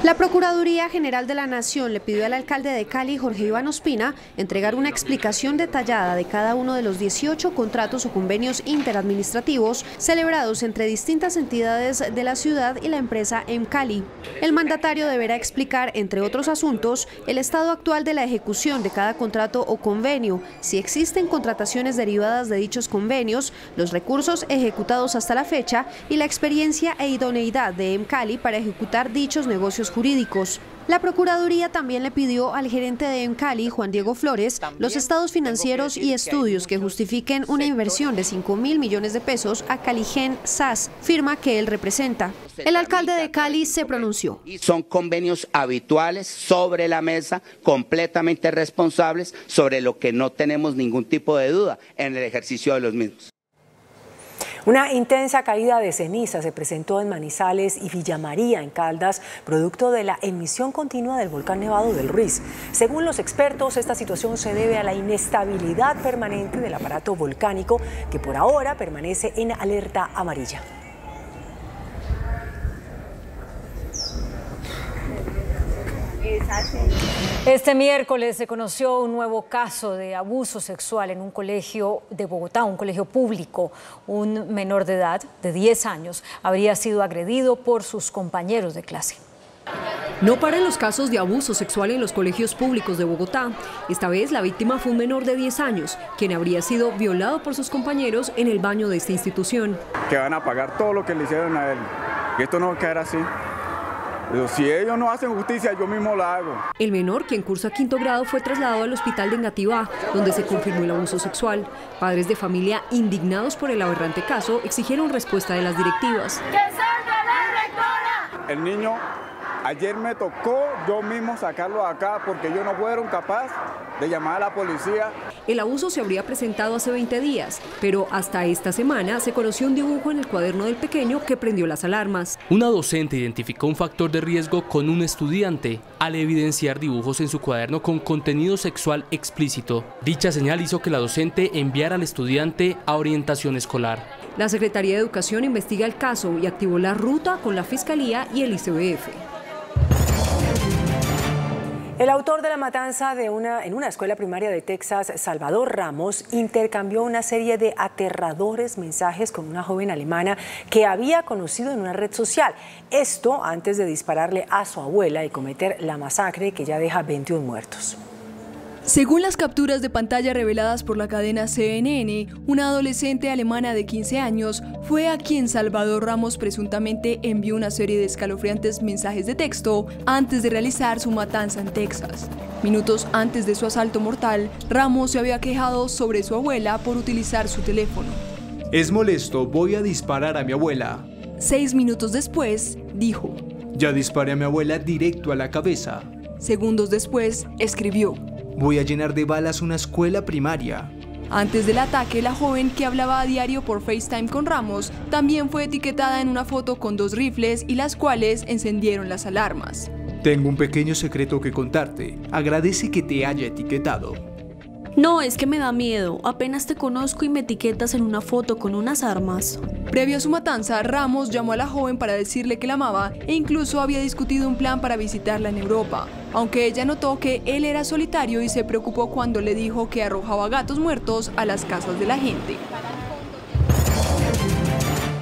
La Procuraduría General de la Nación le pidió al alcalde de Cali, Jorge Iván Ospina, entregar una explicación detallada de cada uno de los 18 contratos o convenios interadministrativos celebrados entre distintas entidades de la ciudad y la empresa Cali. El mandatario deberá explicar, entre otros asuntos, el estado actual de la ejecución de cada contrato o convenio, si existen contrataciones derivadas de dichos convenios, los recursos ejecutados hasta la fecha y la experiencia e idoneidad de Cali para ejecutar dichos negocios jurídicos. La Procuraduría también le pidió al gerente de Cali, Juan Diego Flores, los estados financieros y estudios que justifiquen una inversión de 5.000 millones de pesos a Caligen SAS, firma que él representa. El alcalde de Cali se pronunció. Son convenios habituales sobre la mesa, completamente responsables, sobre lo que no tenemos ningún tipo de duda en el ejercicio de los mismos. Una intensa caída de ceniza se presentó en Manizales y Villa María, en Caldas, producto de la emisión continua del volcán Nevado del Ruiz. Según los expertos, esta situación se debe a la inestabilidad permanente del aparato volcánico, que por ahora permanece en alerta amarilla. Este miércoles se conoció un nuevo caso de abuso sexual en un colegio de Bogotá, un colegio público. Un menor de edad, de 10 años, habría sido agredido por sus compañeros de clase. No paran los casos de abuso sexual en los colegios públicos de Bogotá. Esta vez la víctima fue un menor de 10 años, quien habría sido violado por sus compañeros en el baño de esta institución. Que van a pagar todo lo que le hicieron a él. Y esto no va a quedar así. Pero si ellos no hacen justicia, yo mismo la hago. El menor, quien cursa 5º grado, fue trasladado al hospital de Engativá, donde se confirmó el abuso sexual. Padres de familia, indignados por el aberrante caso, exigieron respuesta de las directivas. ¡Que salga la rectora! El niño, ayer me tocó yo mismo sacarlo de acá porque ellos no fueron capaces de llamar a la policía. El abuso se habría presentado hace 20 días, pero hasta esta semana se conoció un dibujo en el cuaderno del pequeño que prendió las alarmas. Una docente identificó un factor de riesgo con un estudiante al evidenciar dibujos en su cuaderno con contenido sexual explícito. Dicha señal hizo que la docente enviara al estudiante a orientación escolar. La Secretaría de Educación investiga el caso y activó la ruta con la Fiscalía y el ICBF. El autor de la matanza en una escuela primaria de Texas, Salvador Ramos, intercambió una serie de aterradores mensajes con una joven alemana que había conocido en una red social. Esto antes de dispararle a su abuela y cometer la masacre que ya deja 21 muertos. Según las capturas de pantalla reveladas por la cadena CNN, una adolescente alemana de 15 años fue a quien Salvador Ramos presuntamente envió una serie de escalofriantes mensajes de texto antes de realizar su matanza en Texas. Minutos antes de su asalto mortal, Ramos se había quejado sobre su abuela por utilizar su teléfono. Es molesto, voy a disparar a mi abuela. 6 minutos después, dijo: Ya disparé a mi abuela directo a la cabeza. Segundos después, escribió: Voy a llenar de balas una escuela primaria. Antes del ataque, la joven que hablaba a diario por FaceTime con Ramos también fue etiquetada en una foto con 2 rifles y las cuales encendieron las alarmas. Tengo un pequeño secreto que contarte. Agradece que te haya etiquetado. No, es que me da miedo. Apenas te conozco y me etiquetas en una foto con unas armas. Previo a su matanza, Ramos llamó a la joven para decirle que la amaba e incluso había discutido un plan para visitarla en Europa. Aunque ella notó que él era solitario y se preocupó cuando le dijo que arrojaba gatos muertos a las casas de la gente.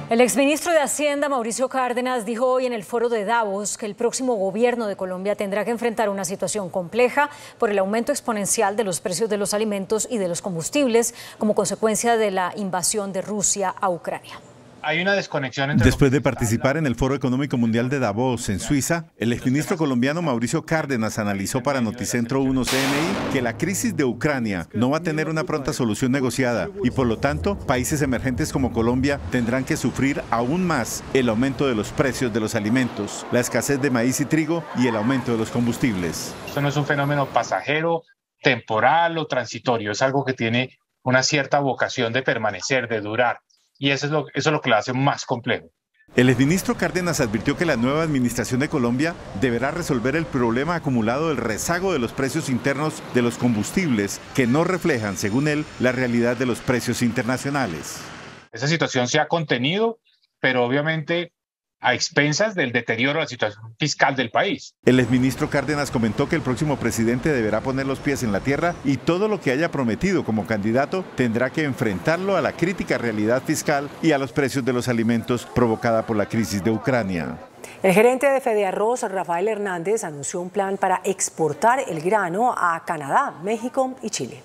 El exministro de Hacienda, Mauricio Cárdenas, dijo hoy en el foro de Davos que el próximo gobierno de Colombia tendrá que enfrentar una situación compleja por el aumento exponencial de los precios de los alimentos y de los combustibles como consecuencia de la invasión de Rusia a Ucrania. hay una desconexión entre... Después de participar en el Foro Económico Mundial de Davos en Suiza, el exministro colombiano Mauricio Cárdenas analizó para Noticentro 1 CNI que la crisis de Ucrania no va a tener una pronta solución negociada y por lo tanto países emergentes como Colombia tendrán que sufrir aún más el aumento de los precios de los alimentos, la escasez de maíz y trigo y el aumento de los combustibles. Esto no es un fenómeno pasajero, temporal o transitorio, es algo que tiene una cierta vocación de permanecer, de durar, y eso es lo que lo hace más complejo. El exministro Cárdenas advirtió que la nueva administración de Colombia deberá resolver el problema acumulado del rezago de los precios internos de los combustibles, que no reflejan, según él, la realidad de los precios internacionales. Esa situación se ha contenido, pero obviamente a expensas del deterioro de la situación fiscal del país. El exministro Cárdenas comentó que el próximo presidente deberá poner los pies en la tierra y todo lo que haya prometido como candidato tendrá que enfrentarlo a la crítica realidad fiscal y a los precios de los alimentos provocada por la crisis de Ucrania. El gerente de Fedearroz, Rafael Hernández, anunció un plan para exportar el grano a Canadá, México y Chile.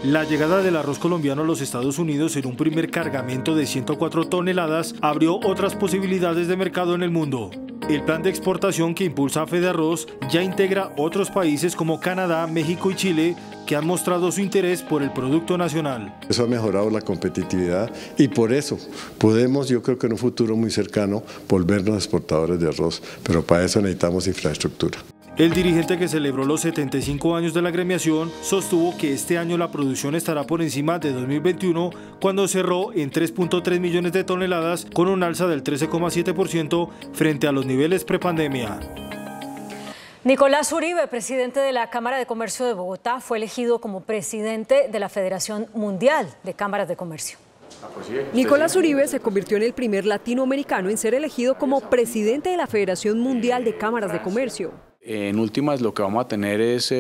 La llegada del arroz colombiano a los Estados Unidos en un primer cargamento de 104 toneladas abrió otras posibilidades de mercado en el mundo. El plan de exportación que impulsa Fedearroz ya integra otros países como Canadá, México y Chile, que han mostrado su interés por el producto nacional. Eso ha mejorado la competitividad y por eso podemos, yo creo que en un futuro muy cercano, volvernos exportadores de arroz, pero para eso necesitamos infraestructura. El dirigente, que celebró los 75 años de la agremiación, sostuvo que este año la producción estará por encima de 2021, cuando cerró en 3.3 millones de toneladas, con un alza del 13,7% frente a los niveles prepandemia. Nicolás Uribe, presidente de la Cámara de Comercio de Bogotá, fue elegido como presidente de la Federación Mundial de Cámaras de Comercio. Nicolás Uribe se convirtió en el primer latinoamericano en ser elegido como presidente de la Federación Mundial de Cámaras de Comercio. En últimas, lo que vamos a tener es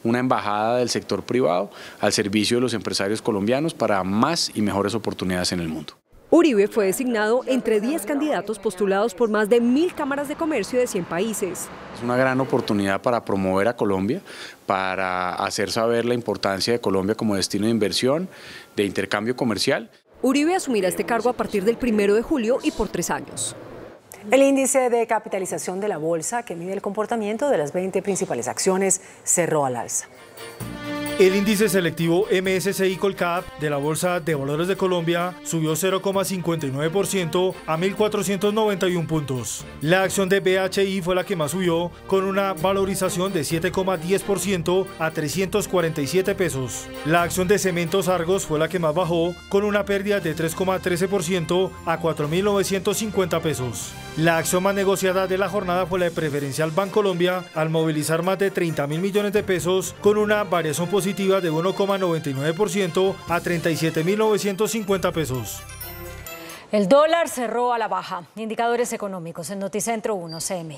una embajada del sector privado al servicio de los empresarios colombianos para más y mejores oportunidades en el mundo. Uribe fue designado entre 10 candidatos postulados por más de 1000 cámaras de comercio de 100 países. Es una gran oportunidad para promover a Colombia, para hacer saber la importancia de Colombia como destino de inversión, de intercambio comercial. Uribe asumirá este cargo a partir del 1 de julio y por 3 años. El índice de capitalización de la bolsa, que mide el comportamiento de las 20 principales acciones, cerró al alza. El índice selectivo MSCI Colcap de la Bolsa de Valores de Colombia subió 0,59% a 1.491 puntos. La acción de BHI fue la que más subió, con una valorización de 7,10% a 347 pesos. La acción de Cementos Argos fue la que más bajó, con una pérdida de 3,13% a 4.950 pesos. La acción más negociada de la jornada fue la de Preferencial Bancolombia, al movilizar más de 30.000 millones de pesos, con una variación positiva de 1,99% a 37.950 pesos. El dólar cerró a la baja. Indicadores económicos en Noticentro 1 CMI.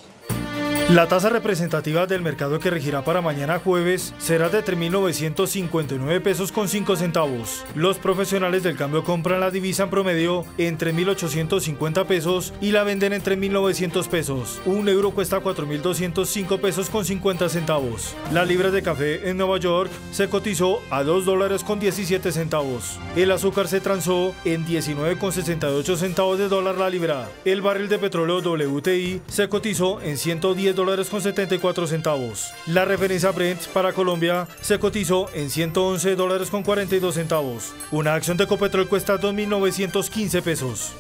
La tasa representativa del mercado, que regirá para mañana jueves, será de 3.959 pesos con 5 centavos. Los profesionales del cambio compran la divisa en promedio en 3.850 pesos y la venden en 3.900 pesos. Un euro cuesta 4.205 pesos con 50 centavos. La libra de café en Nueva York se cotizó a $2 con 17 centavos. El azúcar se transó en 19,68 centavos de dólar la libra. El barril de petróleo WTI se cotizó en $110 con 74 centavos. La referencia Brent para Colombia se cotizó en $111 con 42 centavos. Una acción de Ecopetrol cuesta 2.915 pesos.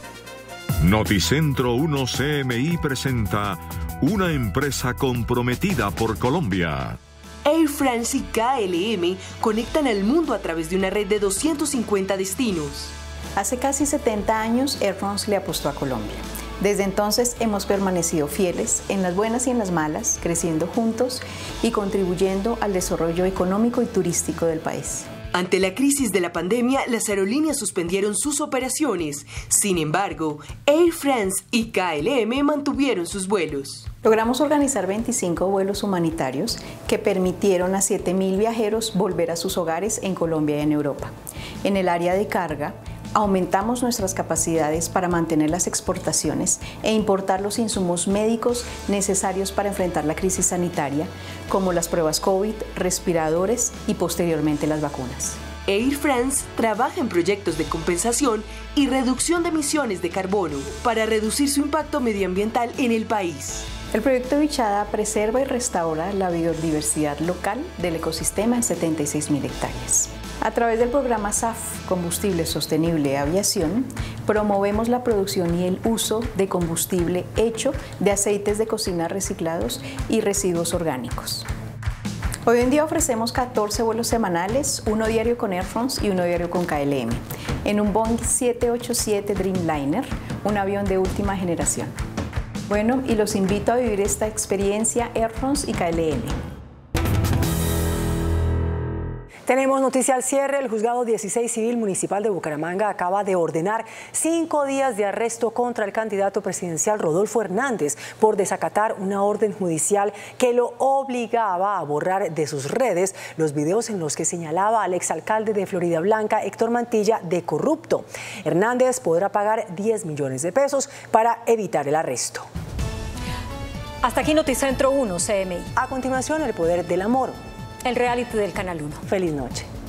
Noticentro 1 CMI presenta una empresa comprometida por Colombia. Air France y KLM conectan al mundo a través de una red de 250 destinos. Hace casi 70 años, Air France le apostó a Colombia. Desde entonces hemos permanecido fieles en las buenas y en las malas, creciendo juntos y contribuyendo al desarrollo económico y turístico del país. Ante la crisis de la pandemia, las aerolíneas suspendieron sus operaciones. Sin embargo, Air France y KLM mantuvieron sus vuelos. Logramos organizar 25 vuelos humanitarios que permitieron a 7.000 viajeros volver a sus hogares en Colombia y en Europa. En el área de carga, aumentamos nuestras capacidades para mantener las exportaciones e importar los insumos médicos necesarios para enfrentar la crisis sanitaria, como las pruebas COVID, respiradores y posteriormente las vacunas. Air France trabaja en proyectos de compensación y reducción de emisiones de carbono para reducir su impacto medioambiental en el país. El proyecto Bichada preserva y restaura la biodiversidad local del ecosistema en 76.000 hectáreas. A través del programa SAF, Combustible Sostenible Aviación, promovemos la producción y el uso de combustible hecho de aceites de cocina reciclados y residuos orgánicos. Hoy en día ofrecemos 14 vuelos semanales, uno diario con Air France y uno diario con KLM, en un Boeing 787 Dreamliner, un avión de última generación. Bueno, y los invito a vivir esta experiencia Air France y KLM. Tenemos noticia al cierre. El Juzgado 16 Civil Municipal de Bucaramanga acaba de ordenar 5 días de arresto contra el candidato presidencial Rodolfo Hernández por desacatar una orden judicial que lo obligaba a borrar de sus redes los videos en los que señalaba al exalcalde de Floridablanca, Héctor Mantilla, de corrupto. Hernández podrá pagar 10 millones de pesos para evitar el arresto. Hasta aquí Noticentro 1 CMI. A continuación, El Poder del Amor. El reality del Canal 1. Feliz noche.